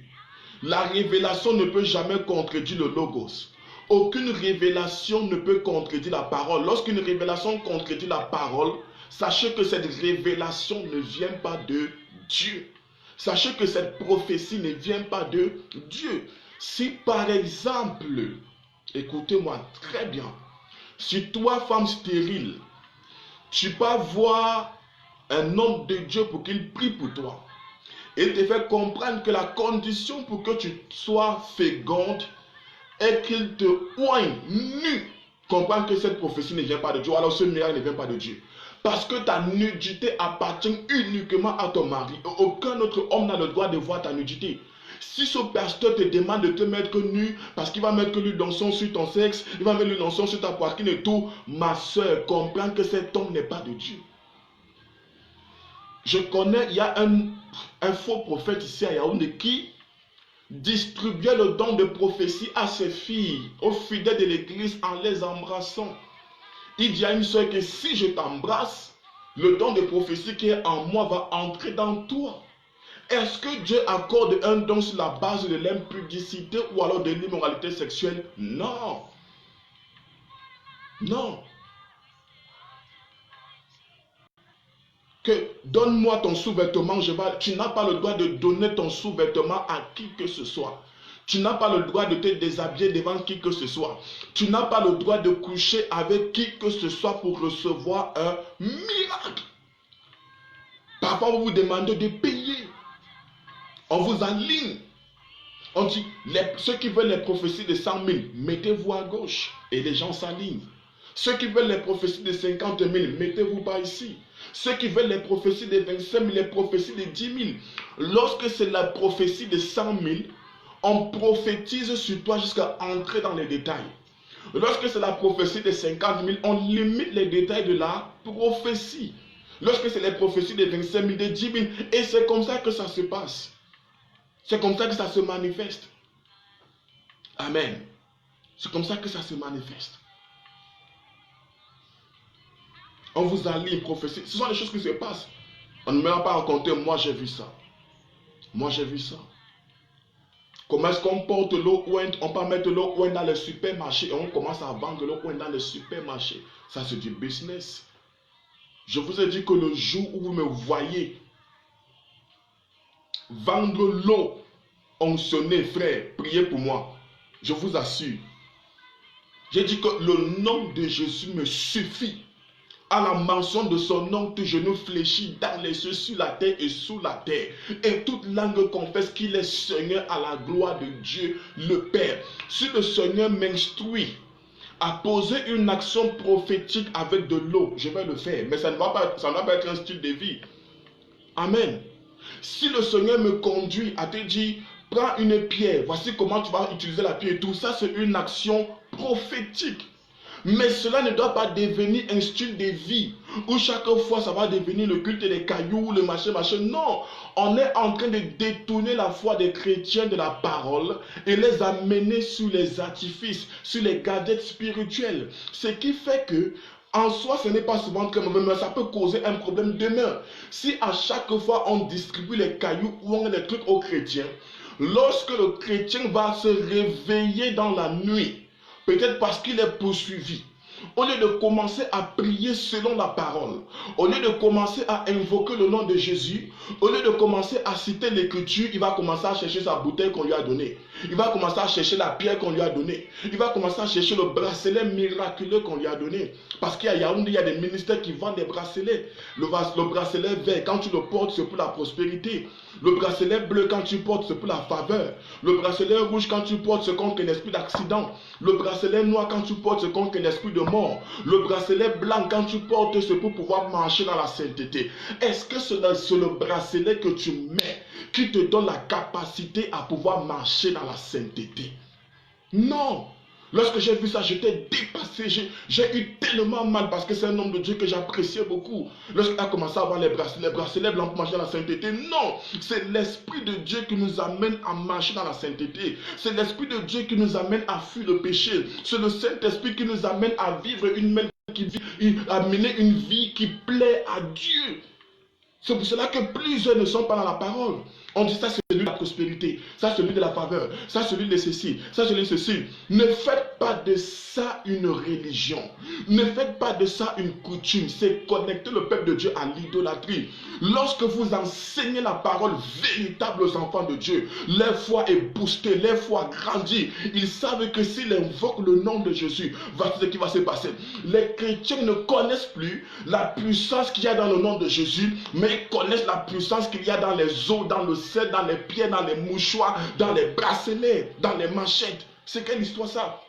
La révélation ne peut jamais contredire le logos. Aucune révélation ne peut contredire la parole. Lorsqu'une révélation contredit la parole, sachez que cette révélation ne vient pas de Dieu. Sachez que cette prophétie ne vient pas de Dieu. Si par exemple, écoutez-moi très bien, si toi, femme stérile, tu vas voir un homme de Dieu pour qu'il prie pour toi, il te fait comprendre que la condition pour que tu sois féconde est qu'il te oigne nu. Comprends que cette prophétie ne vient pas de Dieu, alors ce miracle ne vient pas de Dieu. Parce que ta nudité appartient uniquement à ton mari. Aucun autre homme n'a le droit de voir ta nudité. Si ce pasteur te demande de te mettre nu, parce qu'il va mettre l'huile d'encens sur ton sexe, il va mettre l'huile d'encens sur ta poitrine et tout, ma soeur, comprends que cet homme n'est pas de Dieu. Je connais, il y a un faux prophète ici à Yaoundé qui distribuait le don de prophétie à ses filles, aux fidèles de l'église en les embrassant. Il dit à une soeur que si je t'embrasse, le don de prophétie qui est en moi va entrer dans toi. Est-ce que Dieu accorde un don sur la base de l'impudicité ou alors de l'immoralité sexuelle? Non. Non. que donne-moi ton sous-vêtement, tu n'as pas le droit de donner ton sous-vêtement à qui que ce soit. Tu n'as pas le droit de te déshabiller devant qui que ce soit. Tu n'as pas le droit de coucher avec qui que ce soit pour recevoir un miracle. Parfois, on vous demande de payer. On vous aligne. On dit, ceux qui veulent les prophéties de 100 000, mettez-vous à gauche. Et les gens s'alignent. Ceux qui veulent les prophéties de 50 000, mettez-vous pas ici. Ceux qui veulent les prophéties de 25 000, les prophéties de 10 000. Lorsque c'est la prophétie de 100 000, on prophétise sur toi jusqu'à entrer dans les détails. Lorsque c'est la prophétie de 50 000, on limite les détails de la prophétie. Lorsque c'est les prophéties de 25 000, de 10 000, et c'est comme ça que ça se passe. C'est comme ça que ça se manifeste. Amen. C'est comme ça que ça se manifeste. On vous allie prophétie. Ce sont les choses qui se passent. On ne me rend pas en compte. Moi, j'ai vu ça. Moi, j'ai vu ça. Comment est-ce qu'on porte l'eau ouinte? On peut mettre l'eau ouinte dans les supermarchés et on commence à vendre l'eau ouinte dans les supermarchés. Ça, c'est du business. Je vous ai dit que le jour où vous me voyez vendre l'eau onctionnée, frère, priez pour moi. Je vous assure. J'ai dit que le nom de Jésus me suffit. À la mention de son nom, tout genou fléchit dans les cieux, sur la terre et sous la terre. Et toute langue confesse qu'il est Seigneur à la gloire de Dieu le Père. Si le Seigneur m'instruit à poser une action prophétique avec de l'eau, je vais le faire. Mais ça ne va pas être un style de vie. Amen. Si le Seigneur me conduit à te dire, prends une pierre, voici comment tu vas utiliser la pierre. Tout ça, c'est une action prophétique. Mais cela ne doit pas devenir un style de vie où chaque fois ça va devenir le culte des cailloux, le machin. Non, on est en train de détourner la foi des chrétiens de la parole et les amener sur les artifices, sur les gadgets spirituels. Ce qui fait que, en soi, ce n'est pas souvent très mauvais, mais ça peut causer un problème demain. Si à chaque fois on distribue les cailloux ou on a des trucs aux chrétiens, lorsque le chrétien va se réveiller dans la nuit, peut-être parce qu'il est poursuivi, au lieu de commencer à prier selon la parole, au lieu de commencer à invoquer le nom de Jésus, au lieu de commencer à citer l'écriture, il va commencer à chercher sa bouteille qu'on lui a donnée. Il va commencer à chercher la pierre qu'on lui a donnée. Il va commencer à chercher le bracelet miraculeux qu'on lui a donné. Parce qu'à Yaoundé, il y a des ministères qui vendent des bracelets. Le bracelet vert, quand tu le portes, c'est pour la prospérité. Le bracelet bleu, quand tu portes, c'est pour la faveur. Le bracelet rouge, quand tu portes, c'est contre un esprit d'accident. Le bracelet noir, quand tu portes, c'est contre un esprit de mort. Le bracelet blanc, quand tu portes, c'est pour pouvoir marcher dans la sainteté. Est-ce que c'est le bracelet que tu mets qui te donne la capacité à pouvoir marcher dans la sainteté? Non. Lorsque j'ai vu ça, j'étais dépassé. J'ai eu tellement mal parce que c'est un homme de Dieu que j'appréciais beaucoup. Lorsqu'il a commencé à avoir les bracelets blancs pour marcher dans la sainteté, non, c'est l'Esprit de Dieu qui nous amène à marcher dans la sainteté. C'est l'Esprit de Dieu qui nous amène à fuir le péché. C'est le Saint-Esprit qui nous amène à vivre à mener une vie qui plaît à Dieu. C'est pour cela que plusieurs ne sont pas dans la parole. On dit ça, c'est celui de la prospérité, ça, celui de la faveur, ça, celui de ceci, ça, celui de ceci. Ne faites pas de ça une religion. Ne faites pas de ça une coutume. C'est connecter le peuple de Dieu à l'idolâtrie. Lorsque vous enseignez la parole véritable aux enfants de Dieu, leur foi est boostée, leur foi grandit. Ils savent que s'ils invoquent le nom de Jésus, voici ce qui va se passer. Les chrétiens ne connaissent plus la puissance qu'il y a dans le nom de Jésus, mais connaissent la puissance qu'il y a dans les os, dans le sel, dans les pieds, dans les mouchoirs, dans les bracelets, dans les manchettes. C'est quelle histoire ça?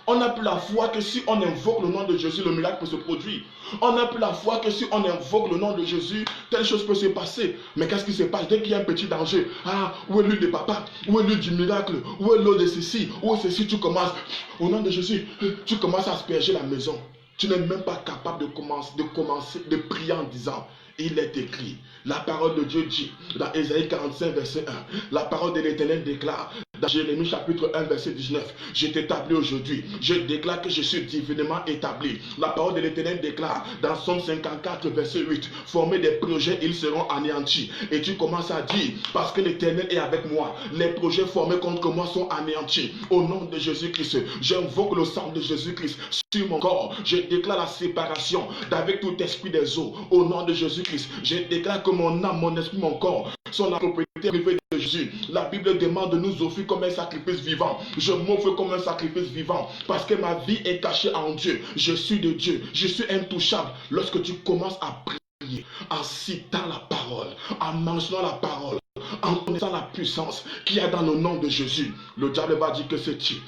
On n'a plus la foi que si on invoque le nom de Jésus, le miracle peut se produire. On n'a plus la foi que si on invoque le nom de Jésus, telle chose peut se passer. Mais qu'est-ce qui se passe dès qu'il y a un petit danger? Ah, où est l'huile de papa? Où est l'huile du miracle? Où est l'eau de ceci? Où est ceci? Tu commences, au nom de Jésus, tu commences à asperger la maison. Tu n'es même pas capable de prier en disant, il est écrit, la parole de Dieu dit, dans Ésaïe 45, verset 1, la parole de l'Éternel déclare, dans Jérémie chapitre 1, verset 19, je t'établis aujourd'hui, je déclare que je suis divinement établi. La parole de l'Éternel déclare, dans Somme 54, verset 8, formez des projets, ils seront anéantis. Et tu commences à dire, parce que l'Éternel est avec moi, les projets formés contre moi sont anéantis. Au nom de Jésus-Christ, j'invoque le sang de Jésus-Christ sur mon corps. Je déclare la séparation d'avec tout esprit des eaux. Au nom de Jésus-Christ, je déclare que mon âme, mon esprit, mon corps sont la propriété privée de Jésus. La Bible demande de nous offrir comme un sacrifice vivant. Je m'offre comme un sacrifice vivant parce que ma vie est cachée en Dieu. Je suis de Dieu. Je suis intouchable. Lorsque tu commences à prier, en citant la parole, en mentionnement la parole, en connaissant la puissance qu'il y a dans le nom de Jésus, le diable va dire que ce type,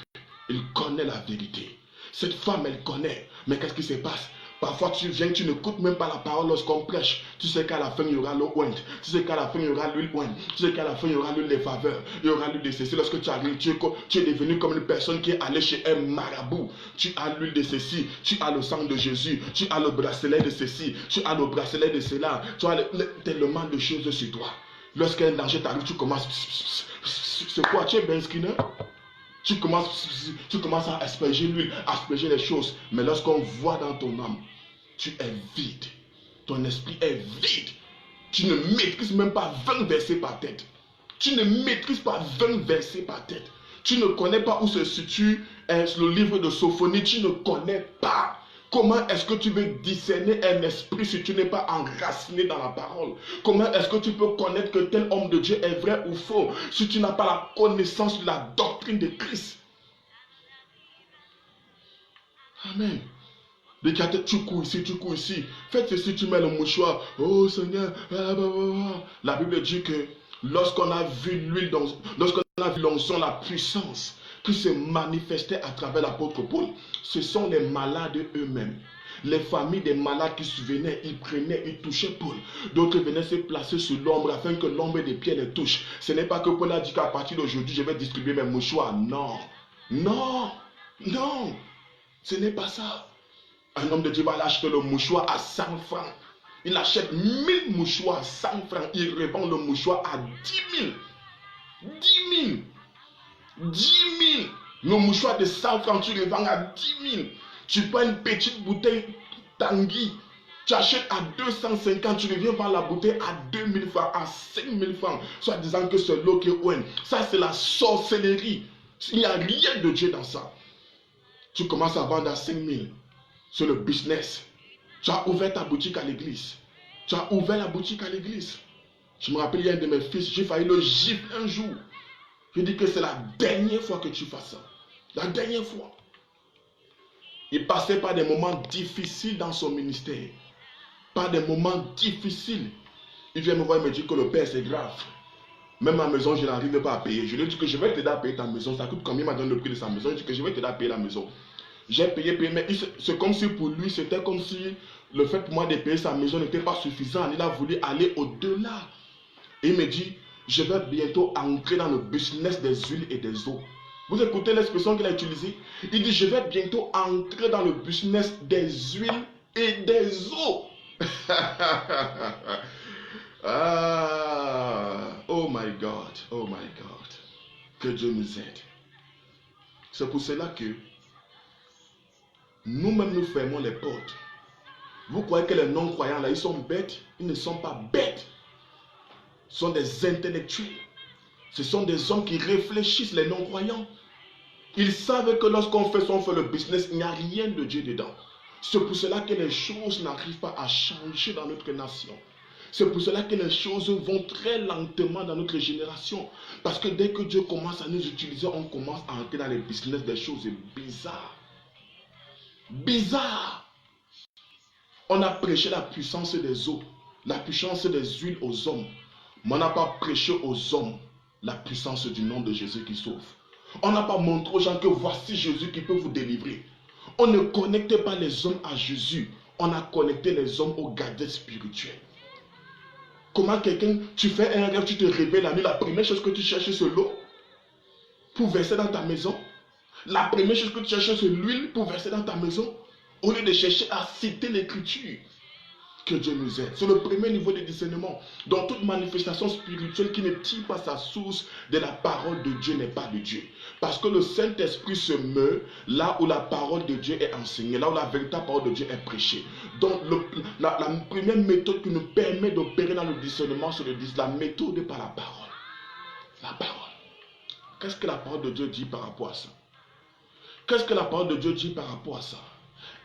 il connaît la vérité. Cette femme, elle connaît. Mais qu'est-ce qui se passe? Parfois, tu viens, tu n'écoutes même pas la parole lorsqu'on prêche. Tu sais qu'à la fin, il y aura l'eau ointe. Tu sais qu'à la fin, il y aura l'huile ointe. Tu sais qu'à la fin, il y aura l'huile des faveurs. Il y aura l'huile de ceci. Lorsque tu arrives, tu es devenu comme une personne qui est allée chez un marabout. Tu as l'huile de ceci. Tu as le sang de Jésus. Tu as le bracelet de ceci. Tu as le bracelet de cela. Tu as tellement de choses sur toi. Lorsqu'un danger t'arrive, tu commences. C'est quoi? Tu es Ben Skinner? Tu commences à asperger l'huile, asperger les choses. Mais lorsqu'on voit dans ton âme, tu es vide. Ton esprit est vide. Tu ne maîtrises même pas 20 versets par tête. Tu ne maîtrises pas 20 versets par tête. Tu ne connais pas où se situe le livre de Sophonie. Tu ne connais pas. Comment est-ce que tu veux discerner un esprit si tu n'es pas enraciné dans la parole? Comment est-ce que tu peux connaître que tel homme de Dieu est vrai ou faux si tu n'as pas la connaissance de la doctrine de Christ? Amen. Tu cours ici, tu cours ici. Faites ceci, tu mets le mouchoir. Oh Seigneur. La Bible dit que lorsqu'on a vu l'huile, lorsqu'on a vu l'onction, la puissance qui se manifestait à travers l'apôtre Paul, ce sont les malades eux-mêmes. Les familles des malades qui se venaient, ils prenaient, ils touchaient Paul. D'autres venaient se placer sur l'ombre afin que l'ombre des pieds les touche. Ce n'est pas que Paul a dit qu'à partir d'aujourd'hui, je vais distribuer mes mouchoirs. Non, non, non, ce n'est pas ça. Un homme de Dieu va acheter le mouchoir à 100 francs. Il achète 1000 mouchoirs à 100 francs. Il revend le mouchoir à 10 000. 10 000. 10 000. Le mouchoir de 100 francs, tu le vends à 10 000. Tu prends une petite bouteille Tanguy. Tu achètes à 250, tu reviens vendre la bouteille à 2000 francs, à 5000 francs. Soit disant que c'est l'eau qui est ouin. Ça, c'est la sorcellerie. Il n'y a rien de Dieu dans ça. Tu commences à vendre à 5000. C'est le business. Tu as ouvert ta boutique à l'église. Tu as ouvert la boutique à l'église. Je me rappelle, il y a un de mes fils, j'ai failli le gifler un jour. Je dis que c'est la dernière fois que tu fasses ça. La dernière fois. Il passait par des moments difficiles dans son ministère. Par des moments difficiles. Il vient me voir et me dit que le père, c'est grave. Même ma maison, je n'arrive pas à payer. Je lui ai dit que je vais t'aider à payer ta maison. Ça coûte combien? Il m'a donné le prix de sa maison. Je lui ai dit que je vais t'aider à payer la maison. J'ai payé, mais c'est comme si pour lui, c'était comme si le fait pour moi de payer sa maison n'était pas suffisant. Il a voulu aller au-delà. Et il me dit, je vais bientôt entrer dans le business des huiles et des eaux. Vous écoutez l'expression qu'il a utilisée? Il dit, je vais bientôt entrer dans le business des huiles et des eaux. Oh my God, oh my God. Que Dieu nous aide. C'est pour cela que nous-mêmes nous fermons les portes. Vous croyez que les non-croyants là, ils sont bêtes? Ils ne sont pas bêtes. Ce sont des intellectuels. Ce sont des hommes qui réfléchissent, les non-croyants. Ils savent que lorsqu'on fait le business, il n'y a rien de Dieu dedans. C'est pour cela que les choses n'arrivent pas à changer dans notre nation. C'est pour cela que les choses vont très lentement dans notre génération. Parce que dès que Dieu commence à nous utiliser, on commence à entrer dans les business des choses bizarres. Bizarre. On a prêché la puissance des eaux, la puissance des huiles aux hommes. Mais on n'a pas prêché aux hommes la puissance du nom de Jésus qui sauve. On n'a pas montré aux gens que voici Jésus qui peut vous délivrer. On ne connectait pas les hommes à Jésus. On a connecté les hommes aux gadgets spirituels. Comment quelqu'un, tu fais un rêve, tu te réveilles la nuit, la première chose que tu cherches c'est l'eau pour verser dans ta maison. La première chose que tu cherches c'est l'huile pour verser dans ta maison. Au lieu de chercher à citer l'écriture. Que Dieu nous aide. C'est le premier niveau de discernement. Dans toute manifestation spirituelle qui ne tire pas sa source de la parole de Dieu n'est pas de Dieu. Parce que le Saint-Esprit se meurt là où la parole de Dieu est enseignée, là où la véritable parole de Dieu est prêchée. Donc la première méthode qui nous permet d'opérer dans le discernement, c'est la méthode par la parole. La parole. Qu'est-ce que la parole de Dieu dit par rapport à ça? Qu'est-ce que la parole de Dieu dit par rapport à ça?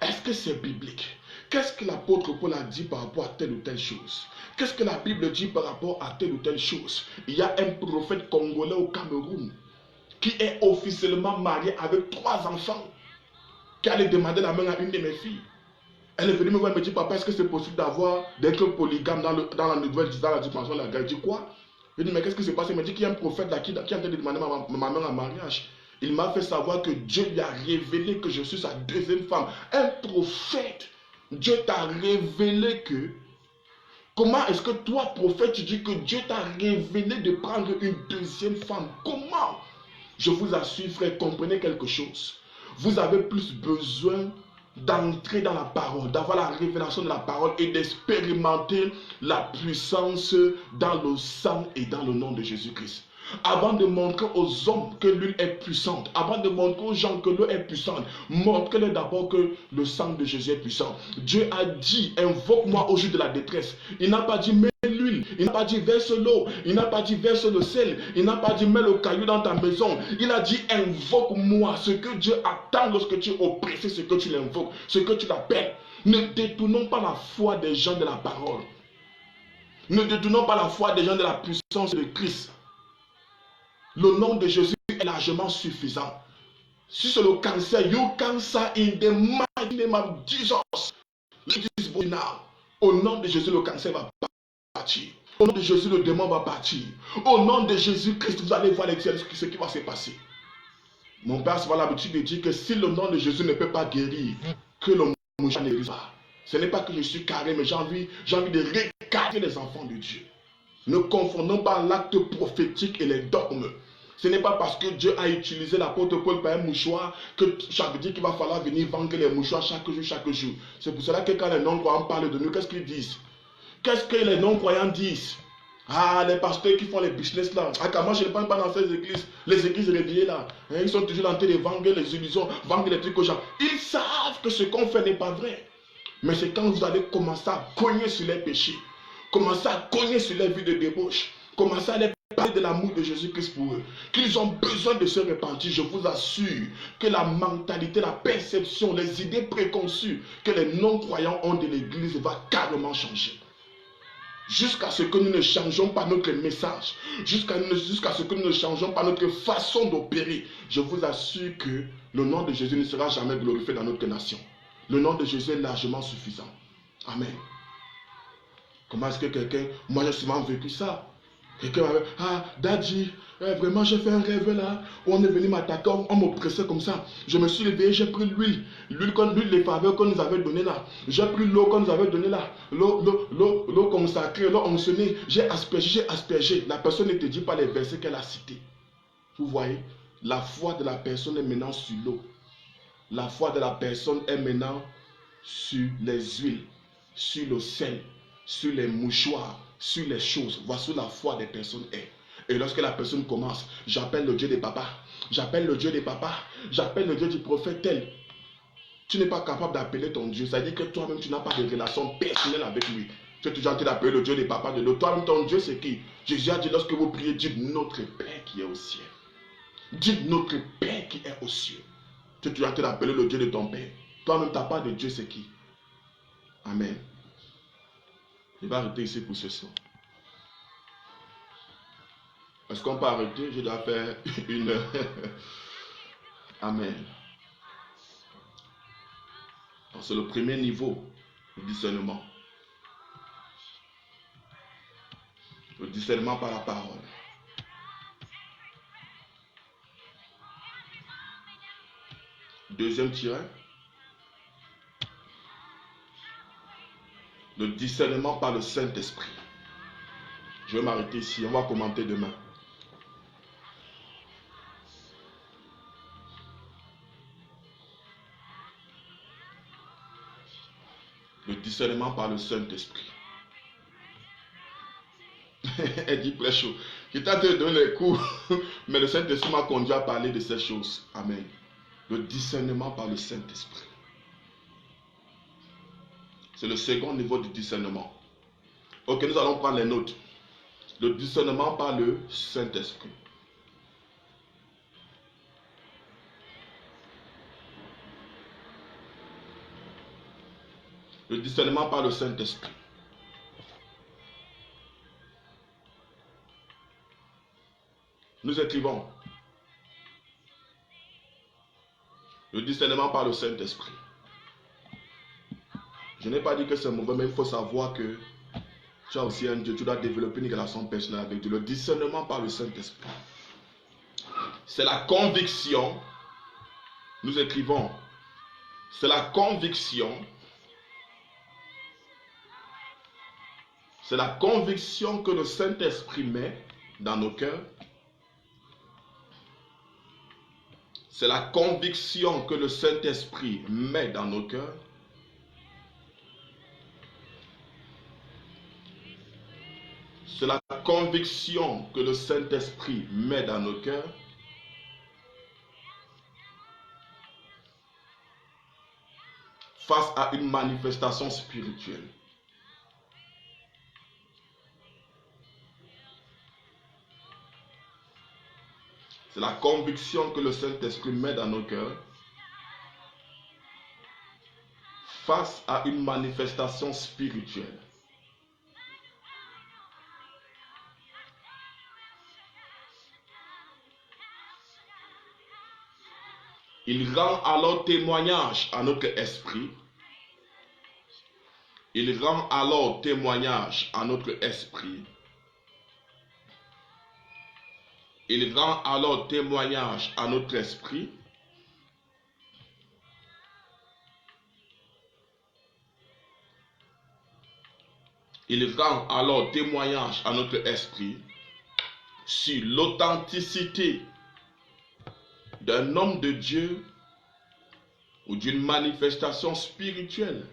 Est-ce que c'est biblique? Qu'est-ce que l'apôtre Paul a dit par rapport à telle ou telle chose? Qu'est-ce que la Bible dit par rapport à telle ou telle chose? Il y a un prophète congolais au Cameroun qui est officiellement marié avec 3 enfants, qui allait demander la main à une de mes filles. Elle est venue me voir et me dit, papa, est-ce que c'est possible d'être polygame dans la nouvelle, dans la dimension de la guerre? Je dis quoi? Je dis, mais qu'est-ce qui se passe? Il me dit qu'il y a un prophète là qui est en train de demander ma main en mariage. Il m'a fait savoir que Dieu lui a révélé que je suis sa deuxième femme. Un prophète, Dieu t'a révélé que... Comment est-ce que toi, prophète, tu dis que Dieu t'a révélé de prendre une deuxième femme? Comment? Je vous assure, frère, comprenez quelque chose. Vous avez plus besoin d'entrer dans la parole, d'avoir la révélation de la parole et d'expérimenter la puissance dans le sang et dans le nom de Jésus-Christ. Avant de montrer aux hommes que l'huile est puissante, avant de montrer aux gens que l'eau est puissante, montrez-leur d'abord que le sang de Jésus est puissant. Dieu a dit, invoque-moi au jour de la détresse. Il n'a pas dit, mets l'huile, il n'a pas dit, verse l'eau, il n'a pas dit, verse le sel, il n'a pas dit, mets le caillou dans ta maison. Il a dit, invoque-moi. Ce que Dieu attend lorsque tu es oppressé, ce que tu l'invoques, ce que tu l'appelles. Ne détournons pas la foi des gens de la parole. Ne détournons pas la foi des gens de la puissance de Christ. Le nom de Jésus est largement suffisant. Si c'est le cancer, you cancer in the mighty name of Jesus. Au nom de Jésus, le cancer va partir. Au nom de Jésus, le démon va partir. Au nom de Jésus-Christ, vous allez voir ce qui va se passer. Mon père a l'habitude de dire que si le nom de Jésus ne peut pas guérir, que le mouchoir ne guérit pas. Ce n'est pas que je suis carré, mais j'ai envie de recadrer les enfants de Dieu. Ne confondons pas l'acte prophétique et les dogmes. Ce n'est pas parce que Dieu a utilisé l'apôtre Paul par un mouchoir que ça veut dire qu'il va falloir venir vendre les mouchoirs chaque jour. C'est pour cela que quand les non-croyants parlent de nous, qu'est-ce qu'ils disent? Qu'est-ce que les non-croyants disent? Ah, les pasteurs qui font les business là. Ah, comment je ne parle pas dans ces églises? Les églises réveillées là. Hein, ils sont toujours en train de vendre les illusions, vendre les trucs aux gens. Ils savent que ce qu'on fait n'est pas vrai. Mais c'est quand vous allez commencer à cogner sur les péchés, commencer à cogner sur les vies de débauche, commencer à les parler de l'amour de Jésus-Christ pour eux, qu'ils ont besoin de se repentir. Je vous assure que la mentalité, la perception, les idées préconçues que les non-croyants ont de l'église va carrément changer. Jusqu'à ce que nous ne changeons pas notre message, jusqu'à ce que nous ne changeons pas notre façon d'opérer, je vous assure que le nom de Jésus ne sera jamais glorifié dans notre nation. Le nom de Jésus est largement suffisant. Amen. Comment est-ce que quelqu'un... Moi, j'ai souvent vécu ça. Quelqu'un m'avait... Ah, Daddy, vraiment, j'ai fait un rêve là. On est venu m'attaquer, on m'oppressait comme ça. Je me suis réveillé, j'ai pris l'huile. L'huile, les faveurs qu'on nous avait données là. J'ai pris l'eau qu'on nous avait donnée là. L'eau consacrée, l'eau onction. J'ai aspergé. La personne ne te dit pas les versets qu'elle a cités. Vous voyez, la foi de la personne est maintenant sur l'eau. La foi de la personne est maintenant sur les huiles, sur le sel, sur les mouchoirs, sur les choses. Voici la foi des personnes est. Et lorsque la personne commence, j'appelle le Dieu des papas, j'appelle le Dieu des papas, j'appelle le Dieu du prophète tel. Tu n'es pas capable d'appeler ton Dieu. Ça veut dire que toi-même, tu n'as pas de relation personnelle avec lui. Tu es toujours en train d'appeler le Dieu des papas de l'autre. Toi-même, ton Dieu, c'est qui? Jésus a dit, lorsque vous priez, dites notre Père qui est au ciel. Dites notre Père qui est aux cieux. Tu es toujours en train d'appeler le Dieu de ton Père. Toi-même, ta part de Dieu, c'est qui? Amen. Je vais arrêter ici pour ce soir. Est-ce qu'on peut arrêter? Je dois faire une heure. Amen. C'est le premier niveau du discernement. Le discernement par la parole. Deuxième tiret. Le discernement par le Saint-Esprit. Je vais m'arrêter ici. On va commenter demain. Le discernement par le Saint-Esprit. Elle dit très chaud. Je t'ai donné les cours, mais le Saint-Esprit m'a conduit à parler de ces choses. Amen. Le discernement par le Saint-Esprit. C'est le second niveau du discernement. Ok, nous allons prendre les notes. Le discernement par le Saint-Esprit. Le discernement par le Saint-Esprit. Nous écrivons. Le discernement par le Saint-Esprit. Je n'ai pas dit que c'est mauvais, mais il faut savoir que tu as aussi un Dieu, tu dois développer une relation personnelle avec Dieu. Le discernement par le Saint-Esprit. C'est la conviction, nous écrivons, c'est la conviction que le Saint-Esprit met dans nos cœurs. C'est la conviction que le Saint-Esprit met dans nos cœurs. C'est la conviction que le Saint-Esprit met dans nos cœurs. Face à une manifestation spirituelle. C'est la conviction que le Saint-Esprit met dans nos cœurs face à une manifestation spirituelle. Il rend alors témoignage à notre esprit. Il rend alors témoignage à notre esprit. Il rend alors témoignage à notre esprit. Il rend alors témoignage à notre esprit sur l'authenticité d'un homme de Dieu ou d'une manifestation spirituelle.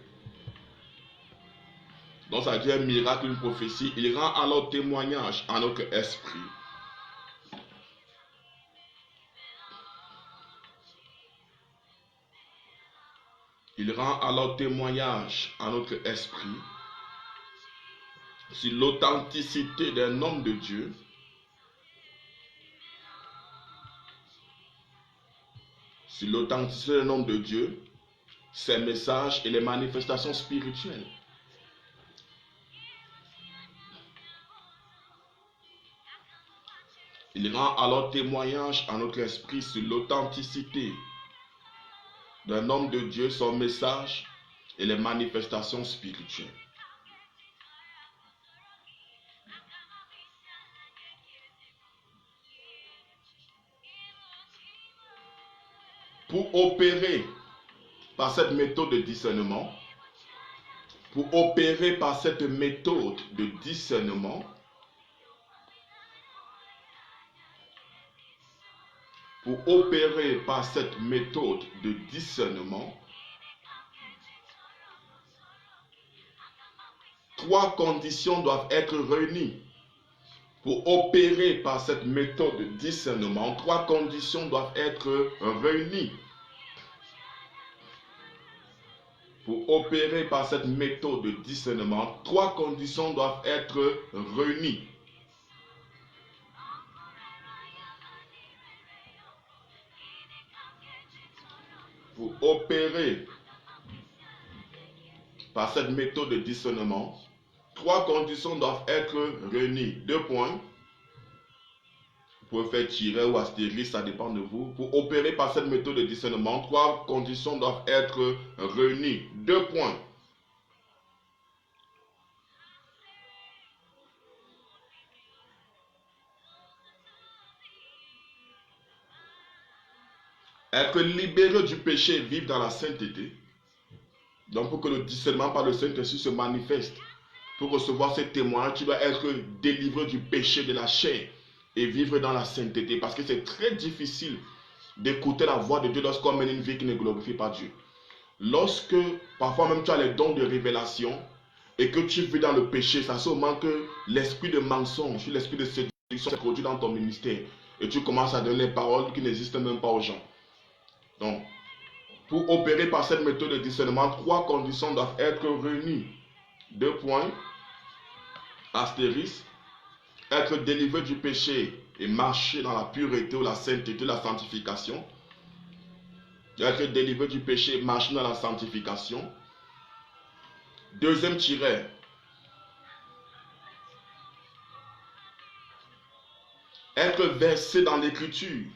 Donc ça veut dire un miracle, une prophétie. Il rend alors témoignage à notre esprit. Il rend alors témoignage à notre esprit sur l'authenticité d'un homme de Dieu sur l'authenticité d'un homme de Dieu, ses messages et les manifestations spirituelles. Il rend alors témoignage à notre esprit sur l'authenticité d'un homme de Dieu, son message et les manifestations spirituelles. Pour opérer par cette méthode de discernement, pour opérer par cette méthode de discernement, pour opérer par cette méthode de discernement, trois conditions doivent être réunies. Pour opérer par cette méthode de discernement, trois conditions doivent être réunies. Pour opérer par cette méthode de discernement, trois conditions doivent être réunies. Pour opérer par cette méthode de discernement, trois conditions doivent être réunies. 2 points. Vous pouvez faire tirer ou astérisque, ça dépend de vous. Pour opérer par cette méthode de discernement, trois conditions doivent être réunies. 2 points. Être libéré du péché et vivre dans la sainteté. Donc pour que le discernement par le Saint-Esprit se manifeste, pour recevoir ces témoignages, tu dois être délivré du péché de la chair et vivre dans la sainteté. Parce que c'est très difficile d'écouter la voix de Dieu lorsqu'on mène une vie qui ne glorifie pas Dieu. Lorsque parfois même tu as les dons de révélation et que tu vis dans le péché, ça c'est au moment que l'esprit de mensonge, l'esprit de séduction se produit dans ton ministère et tu commences à donner les paroles qui n'existent même pas aux gens. Donc, pour opérer par cette méthode de discernement, trois conditions doivent être réunies. 2 points. Astérisque. Être délivré du péché et marcher dans la pureté ou la sainteté, la sanctification. Être délivré du péché et marcher dans la sanctification. Deuxième tiret. Être versé dans l'écriture.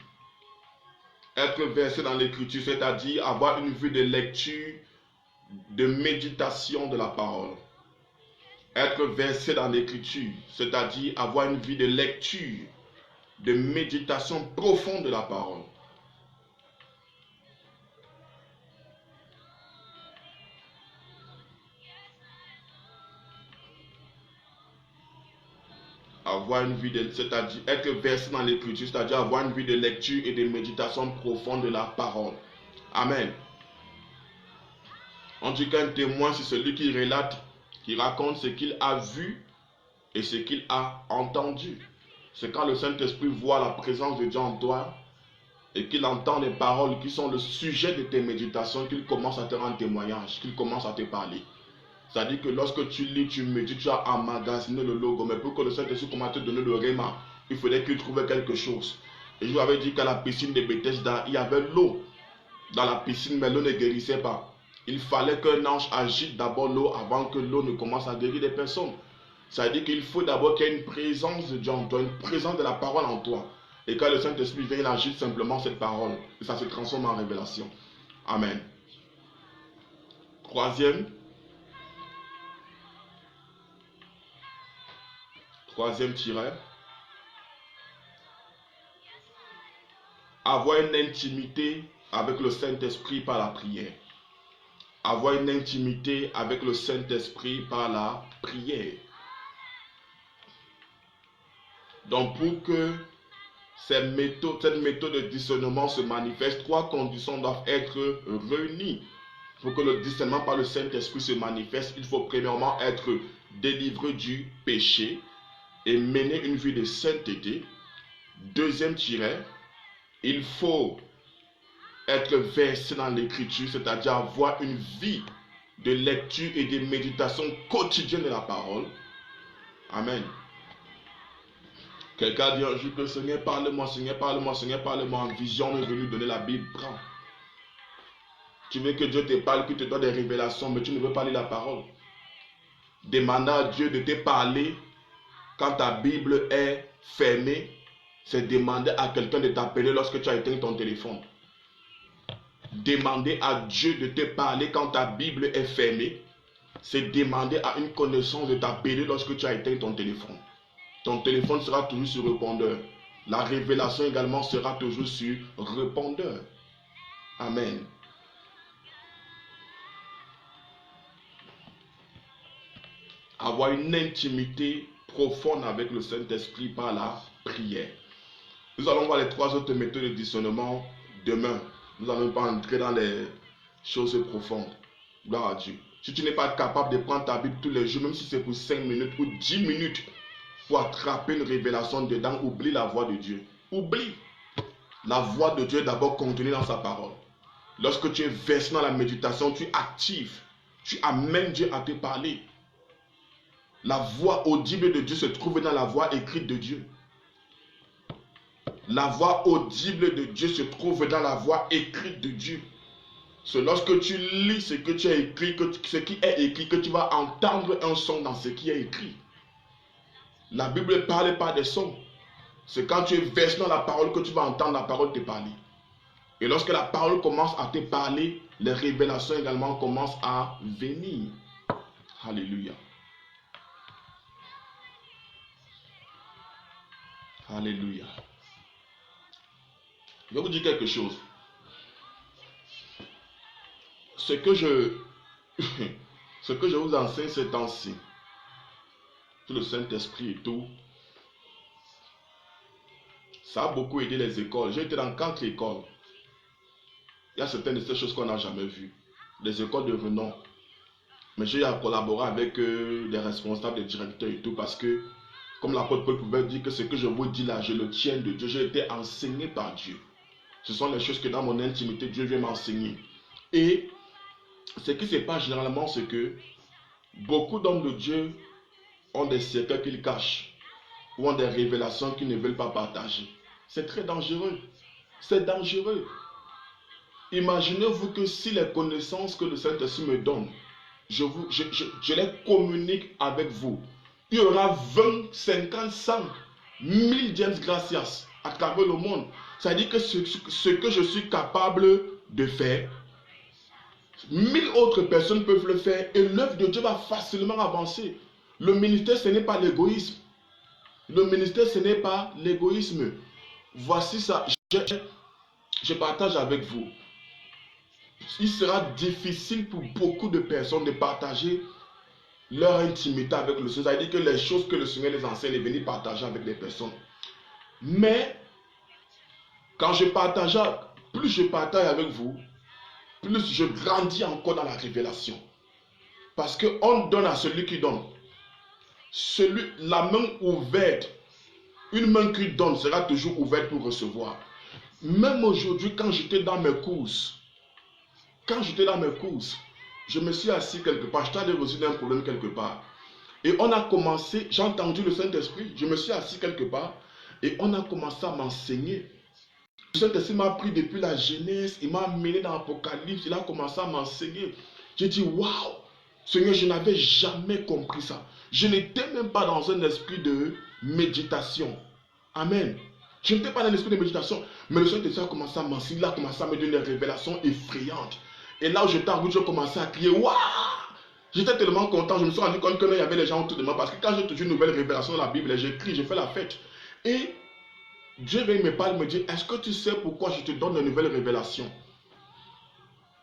Être versé dans l'écriture, c'est-à-dire avoir une vue de lecture, de méditation de la parole. Être versé dans l'écriture, c'est-à-dire avoir une vie de lecture, de méditation profonde de la parole. Avoir une vie de, c'est-à-dire être versé dans l'écriture, c'est-à-dire avoir une vie de lecture et de méditation profonde de la parole. Amen. On dit qu'un témoin, c'est celui qui relate, qui raconte ce qu'il a vu et ce qu'il a entendu. C'est quand le Saint-Esprit voit la présence de Dieu en toi et qu'il entend les paroles qui sont le sujet de tes méditations, qu'il commence à te rendre témoignage, qu'il commence à te parler. C'est-à-dire que lorsque tu lis, tu médites, tu as emmagasiné le logo, mais pour que le Saint-Esprit commence à te donner le réma, il fallait qu'il trouve quelque chose. Et je vous avais dit qu'à la piscine de Bethesda, il y avait l'eau dans la piscine, mais l'eau ne guérissait pas. Il fallait qu'un ange agite d'abord l'eau avant que l'eau ne commence à guérir des personnes. C'est-à-dire qu'il faut d'abord qu'il y ait une présence de Dieu en toi, une présence de la parole en toi. Et quand le Saint-Esprit vient, il agite simplement cette parole. Et ça se transforme en révélation. Amen. Troisième tiret. Avoir une intimité avec le Saint-Esprit par la prière. Avoir une intimité avec le Saint-Esprit par la prière. Donc pour que cette méthode de discernement se manifeste, trois conditions doivent être réunies. Pour que le discernement par le Saint-Esprit se manifeste, il faut premièrement être délivré du péché et mener une vie de sainteté. Deuxième tiret, il faut être versé dans l'écriture, c'est-à-dire avoir une vie de lecture et de méditation quotidienne de la parole. Amen. Quelqu'un dit un jour que Seigneur, parle-moi, Seigneur, parle-moi, Seigneur, parle-moi. En vision, on est venu donner la Bible. Prends. Tu veux que Dieu te parle, qu'il te donne des révélations, mais tu ne veux pas lire la parole. Demander à Dieu de te parler quand ta Bible est fermée, c'est demander à quelqu'un de t'appeler lorsque tu as éteint ton téléphone. Demander à Dieu de te parler quand ta Bible est fermée, c'est demander à une connaissance de t'appeler lorsque tu as éteint ton téléphone. Ton téléphone sera toujours sur répondeur. La révélation également sera toujours sur répondeur. Amen. Avoir une intimité profonde avec le Saint-Esprit par la prière. Nous allons voir les trois autres méthodes de discernement demain. Nous n'allons pas entrer dans les choses profondes. Gloire à Dieu. Si tu n'es pas capable de prendre ta Bible tous les jours, même si c'est pour 5 minutes ou 10 minutes, pour attraper une révélation dedans, oublie la voix de Dieu. Oublie. La voix de Dieu est d'abord contenue dans sa parole. Lorsque tu es versé dans la méditation, tu actives. Tu amènes Dieu à te parler. La voix audible de Dieu se trouve dans la voix écrite de Dieu. La voix audible de Dieu se trouve dans la voix écrite de Dieu. C'est lorsque tu lis ce que tu as écrit, ce qui est écrit, que tu vas entendre un son dans ce qui est écrit. La Bible ne parle pas des sons. C'est quand tu es versé dans la parole que tu vas entendre la parole te parler. Et lorsque la parole commence à te parler, les révélations également commencent à venir. Alléluia. Alléluia. Je vais vous dire quelque chose. Ce que je vous enseigne ces temps-ci, tout le Saint-Esprit et tout, ça a beaucoup aidé les écoles. J'ai été dans 4 écoles. Il y a certaines de ces choses qu'on n'a jamais vues. Des écoles de renom. Mais j'ai collaboré avec des responsables, des directeurs et tout, parce que, comme l'apôtre Paul pouvait dire que ce que je vous dis là, je le tiens de Dieu. J'ai été enseigné par Dieu. Ce sont les choses que dans mon intimité, Dieu vient m'enseigner. Et ce qui se passe généralement, c'est que beaucoup d'hommes de Dieu ont des secrets qu'ils cachent ou ont des révélations qu'ils ne veulent pas partager. C'est très dangereux. C'est dangereux. Imaginez-vous que si les connaissances que le Saint-Esprit me donne, je les communique avec vous. Il y aura 20, 50, 100, 1000 James Gracias à travers le monde. Ça dit que ce que je suis capable de faire, 1000 autres personnes peuvent le faire et l'œuvre de Dieu va facilement avancer. Le ministère, ce n'est pas l'égoïsme. Le ministère, ce n'est pas l'égoïsme. Voici ça. Je partage avec vous. Il sera difficile pour beaucoup de personnes de partager leur intimité avec le Seigneur. C'est-à-dire que les choses que le Seigneur les enseigne et venir partager avec les personnes. Mais, quand plus je partage avec vous, plus je grandis encore dans la révélation. Parce qu'on donne à celui qui donne. La main ouverte, une main qui donne sera toujours ouverte pour recevoir. Même aujourd'hui, quand j'étais dans mes courses, je me suis assis quelque part, j'étais allé résoudre un problème quelque part. Et on a commencé, j'ai entendu le Saint-Esprit, je me suis assis quelque part, et on a commencé à m'enseigner. Le Saint-Esprit m'a pris depuis la Genèse, il m'a amené dans l'Apocalypse, il a commencé à m'enseigner. J'ai dit, waouh, Seigneur, je n'avais jamais compris ça. Je n'étais même pas dans un esprit de méditation. Amen. Je n'étais pas dans l'esprit de méditation, mais le Saint-Esprit a commencé à m'enseigner, il a commencé à me donner des révélations effrayantes. Et là où j'étais en route, je commençais à crier, waouh! J'étais tellement content, je me suis rendu compte qu'il y avait les gens autour de moi, parce que quand j'ai toujours une nouvelle révélation dans la Bible, j'écris, je fais la fête. Et Dieu me parle, me dit, est-ce que tu sais pourquoi je te donne de nouvelles révélations?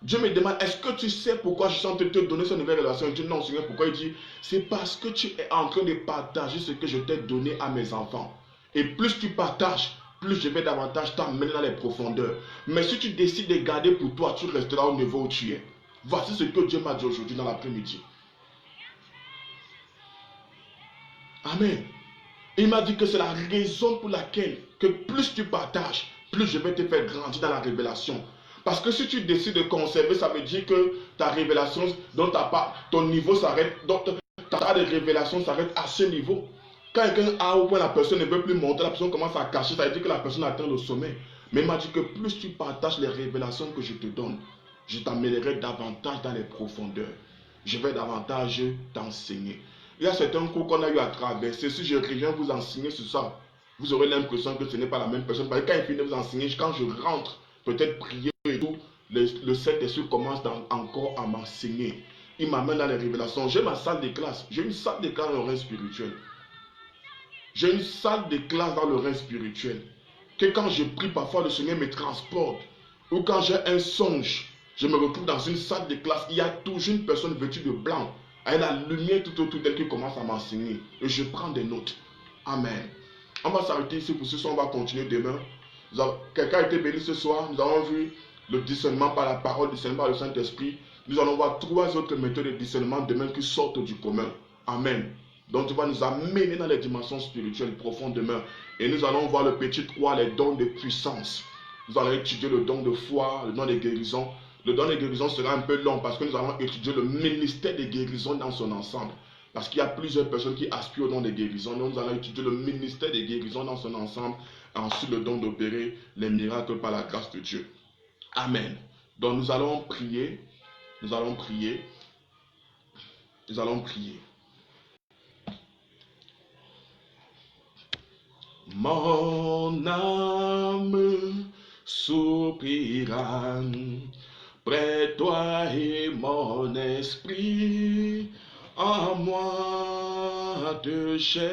Dieu me demande, est-ce que tu sais pourquoi je suis en train de te donner cette nouvelle révélation? Je dis, non, Seigneur, pourquoi? Il dit, c'est parce que tu es en train de partager ce que je t'ai donné à mes enfants. Et plus tu partages, plus je vais davantage t'emmener dans les profondeurs. Mais si tu décides de garder pour toi, tu resteras au niveau où tu es. Voici ce que Dieu m'a dit aujourd'hui dans l'après-midi. Amen. Il m'a dit que c'est la raison pour laquelle que plus tu partages, plus je vais te faire grandir dans la révélation. Parce que si tu décides de conserver, ça veut dire que ta révélation, ton niveau s'arrête, donc ta de révélation s'arrête à ce niveau. Quand quelqu'un a au point, la personne ne veut plus monter, la personne commence à cacher, ça veut dire que la personne atteint le sommet. Mais il m'a dit que plus tu partages les révélations que je te donne, je t'amènerai davantage dans les profondeurs. Je vais davantage t'enseigner. Il y a certains cours qu'on a eu à traverser. Si je reviens vous enseigner sur ça, vous aurez l'impression que ce n'est pas la même personne. Parce que quand il finit de vous enseigner, quand je rentre, peut-être prier et tout, le Saint-Esprit commence encore à m'enseigner. Il m'amène dans les révélations. J'ai ma salle de classe. J'ai une salle de classe dans le règne spirituel. J'ai une salle de classe dans le règne spirituel. Que quand je prie, parfois le Seigneur me transporte. Ou quand j'ai un songe, je me retrouve dans une salle de classe. Il y a toujours une personne vêtue de blanc, avec la lumière tout autour d'elle qui commence à m'enseigner. Et je prends des notes. Amen. On va s'arrêter ici pour ce soir. On va continuer demain. Quelqu'un a été béni ce soir. Nous avons vu le discernement par la parole, le discernement par le Saint-Esprit. Nous allons voir 3 autres méthodes de discernement demain qui sortent du commun. Amen. Donc tu vas nous amener dans les dimensions spirituelles profondes demain. Et nous allons voir le petit 3, les dons de puissance. Nous allons étudier le don de foi, le don de guérison. Le don de guérison sera un peu long parce que nous allons étudier le ministère de guérison dans son ensemble. Parce qu'il y a plusieurs personnes qui aspirent au don de guérison. Donc nous allons étudier le ministère de guérison dans son ensemble. Et ensuite le don d'opérer les miracles par la grâce de Dieu. Amen. Donc nous allons prier. Nous allons prier. Nous allons prier. Mon âme soupira, près toi et mon esprit en moi te cherche.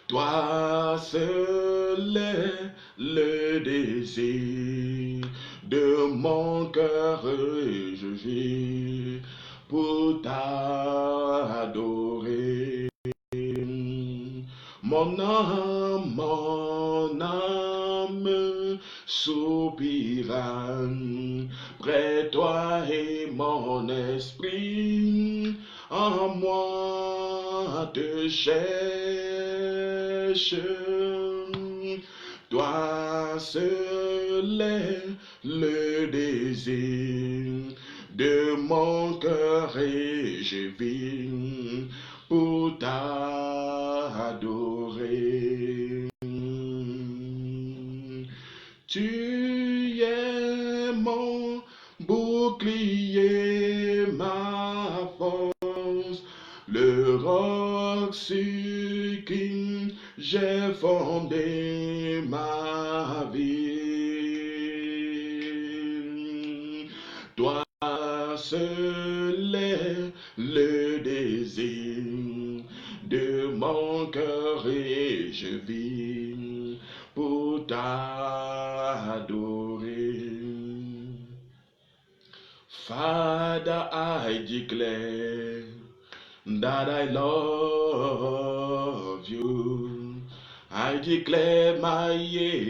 Toi seul est le désir de mon cœur et je vis pour t'adorer. Mon âme soupira, près toi et mon esprit en moi te cherche. Toi seul est le désir de mon cœur et je vis pour t'adorer. Tu es mon bouc bouclier, ma force, le roc sur qui j'ai fondé ma vie. Toi seul est le désir de mon cœur et je vis pour t'adorer. Father, I declare that I love you. I declare my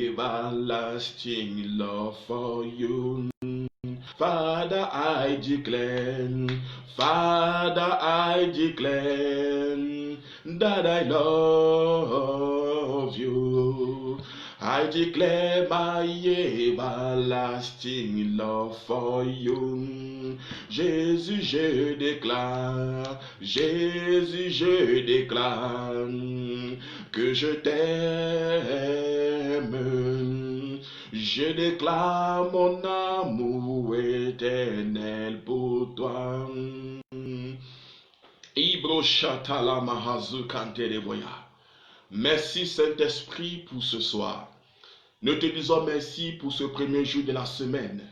everlasting love for you. Father, I declare that I love you. I declare my everlasting love for you. Jésus, je déclare que je t'aime. Je déclare mon amour éternel pour toi. Merci Saint-Esprit pour ce soir. Nous te disons merci pour ce premier jour de la semaine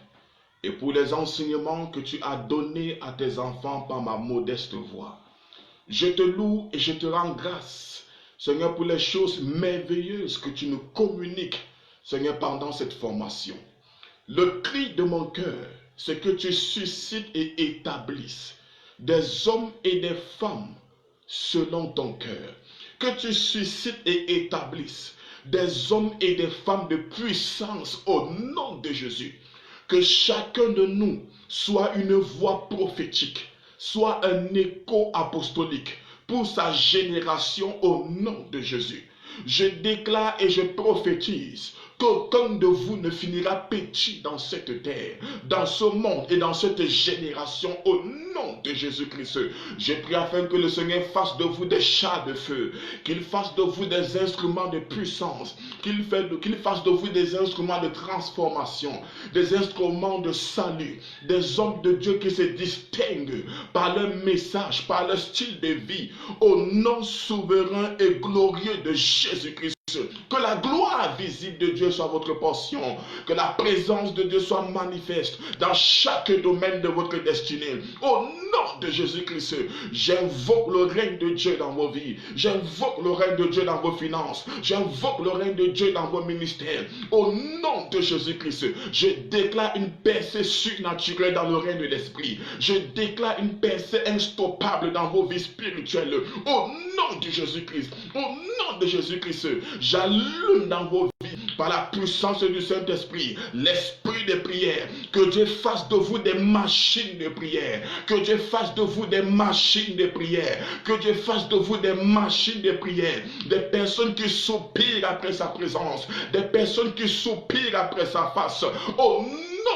et pour les enseignements que tu as donnés à tes enfants par ma modeste voix. Je te loue et je te rends grâce, Seigneur, pour les choses merveilleuses que tu nous communiques, Seigneur, pendant cette formation. Le cri de mon cœur, c'est que tu suscites et établisses des hommes et des femmes selon ton cœur. Que tu suscites et établisses des hommes et des femmes de puissance au nom de Jésus. Que chacun de nous soit une voix prophétique, soit un écho apostolique pour sa génération au nom de Jésus. Je déclare et je prophétise qu'aucun de vous ne finira pétri dans cette terre, dans ce monde et dans cette génération au nom de Jésus-Christ. Je prie afin que le Seigneur fasse de vous des chars de feu, qu'il fasse de vous des instruments de puissance, qu'il fasse de vous des instruments de transformation, des instruments de salut, des hommes de Dieu qui se distinguent par leur message, par leur style de vie, au nom souverain et glorieux de Jésus-Christ. Que la gloire visible de Dieu soit votre portion, que la présence de Dieu soit manifeste dans chaque domaine de votre destinée. Au nom de Jésus-Christ, j'invoque le règne de Dieu dans vos vies, j'invoque le règne de Dieu dans vos finances, j'invoque le règne de Dieu dans vos ministères. Au nom de Jésus-Christ, je déclare une percée surnaturelle dans le règne de l'esprit. Je déclare une percée instoppable dans vos vies spirituelles. Au nom de Jésus-Christ, au nom de Jésus-Christ, j'allume dans vos vies par la puissance du Saint-Esprit l'esprit de prière. Que Dieu fasse de vous des machines de prière. Que Dieu fasse de vous des machines de prière. Que Dieu fasse de vous des machines de prière. Des personnes qui soupirent après sa présence. Des personnes qui soupirent après sa face. Au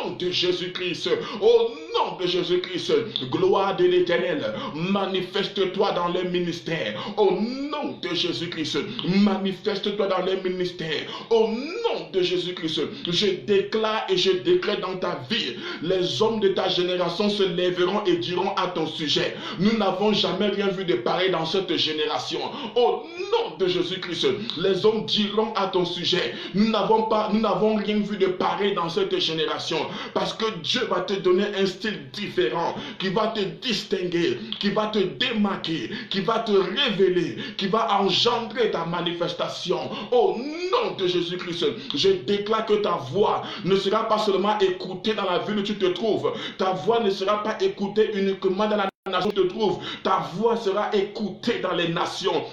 nom de Jésus-Christ, au nom de Jésus-Christ, gloire de l'Éternel, manifeste-toi dans les ministères. Au nom de Jésus-Christ, manifeste-toi dans les ministères. Au nom de Jésus-Christ, je déclare et je décrète dans ta vie, les hommes de ta génération se lèveront et diront à ton sujet: nous n'avons jamais rien vu de pareil dans cette génération. Au nom de Jésus-Christ, les hommes diront à ton sujet: nous n'avons rien vu de pareil dans cette génération, parce que Dieu va te donner un style différent, qui va te distinguer, qui va te démarquer, qui va te révéler, qui va engendrer ta manifestation. Au nom de Jésus-Christ, je déclare que ta voix ne sera pas seulement écoutée dans la ville où tu te trouves, ta voix ne sera pas écoutée uniquement dans la nation où tu te trouves, ta voix sera écoutée dans les nations.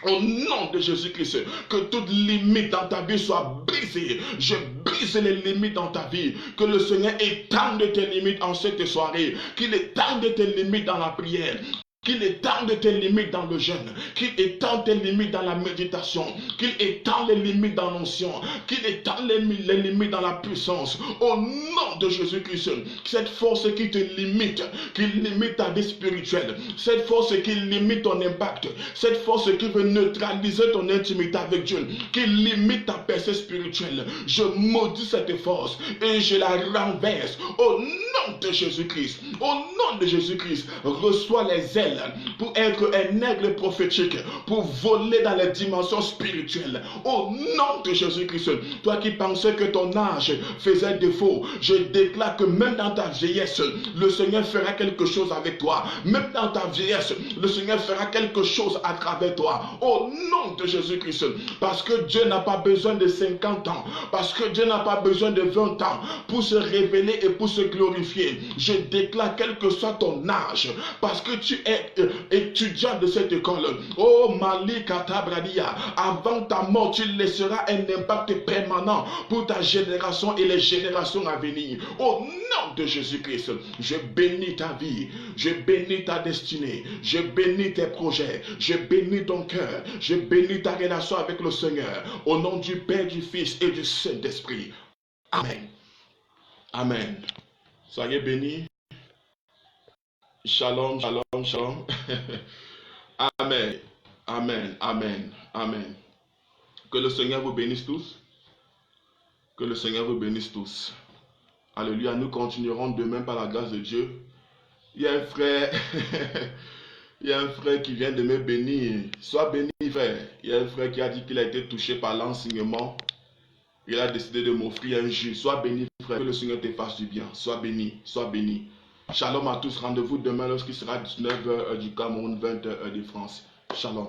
Au nom de Jésus-Christ, que toute limite dans ta vie soit brisée. Je brise les limites dans ta vie. Que le Seigneur étende tes limites en cette soirée. Qu'il étende tes limites dans la prière. qu'il étende tes limites dans le jeûne, qu'il étende tes limites dans la méditation, qu'il étende les limites dans l'onction, qu'il étende les limites dans la puissance. Au nom de Jésus-Christ, cette force qui te limite, qui limite ta vie spirituelle, cette force qui limite ton impact, cette force qui veut neutraliser ton intimité avec Dieu, qui limite ta percée spirituelle, je maudis cette force et je la renverse au nom de Jésus-Christ. Au nom de Jésus-Christ, reçois les ailes pour être un aigle prophétique, pour voler dans les dimensions spirituelles. Au nom de Jésus-Christ, toi qui pensais que ton âge faisait défaut, je déclare que même dans ta vieillesse, le Seigneur fera quelque chose avec toi. Même dans ta vieillesse, le Seigneur fera quelque chose à travers toi. Au nom de Jésus-Christ, parce que Dieu n'a pas besoin de 50 ans, parce que Dieu n'a pas besoin de 20 ans pour se révéler et pour se glorifier. Je déclare, quel que soit ton âge, parce que tu es étudiant de cette école, oh Malika Tabradia, avant ta mort, tu laisseras un impact permanent pour ta génération et les générations à venir. Au nom de Jésus-Christ, je bénis ta vie, je bénis ta destinée, je bénis tes projets, je bénis ton cœur, je bénis ta relation avec le Seigneur. Au nom du Père, du Fils et du Saint-Esprit. Amen. Amen. Soyez bénis. Shalom, shalom, shalom. Amen. Amen. Amen. Amen. Que le Seigneur vous bénisse tous. Que le Seigneur vous bénisse tous. Alléluia. Nous continuerons demain par la grâce de Dieu. Il y a un frère. Il y a un frère qui vient de me bénir. Sois béni, frère. Il y a un frère qui a dit qu'il a été touché par l'enseignement. Il a décidé de m'offrir un jus. Sois béni, frère. Que le Seigneur te fasse du bien. Sois béni. Sois béni. Shalom à tous. Rendez-vous demain lorsqu'il sera 19h du Cameroun, 20h de France. Shalom.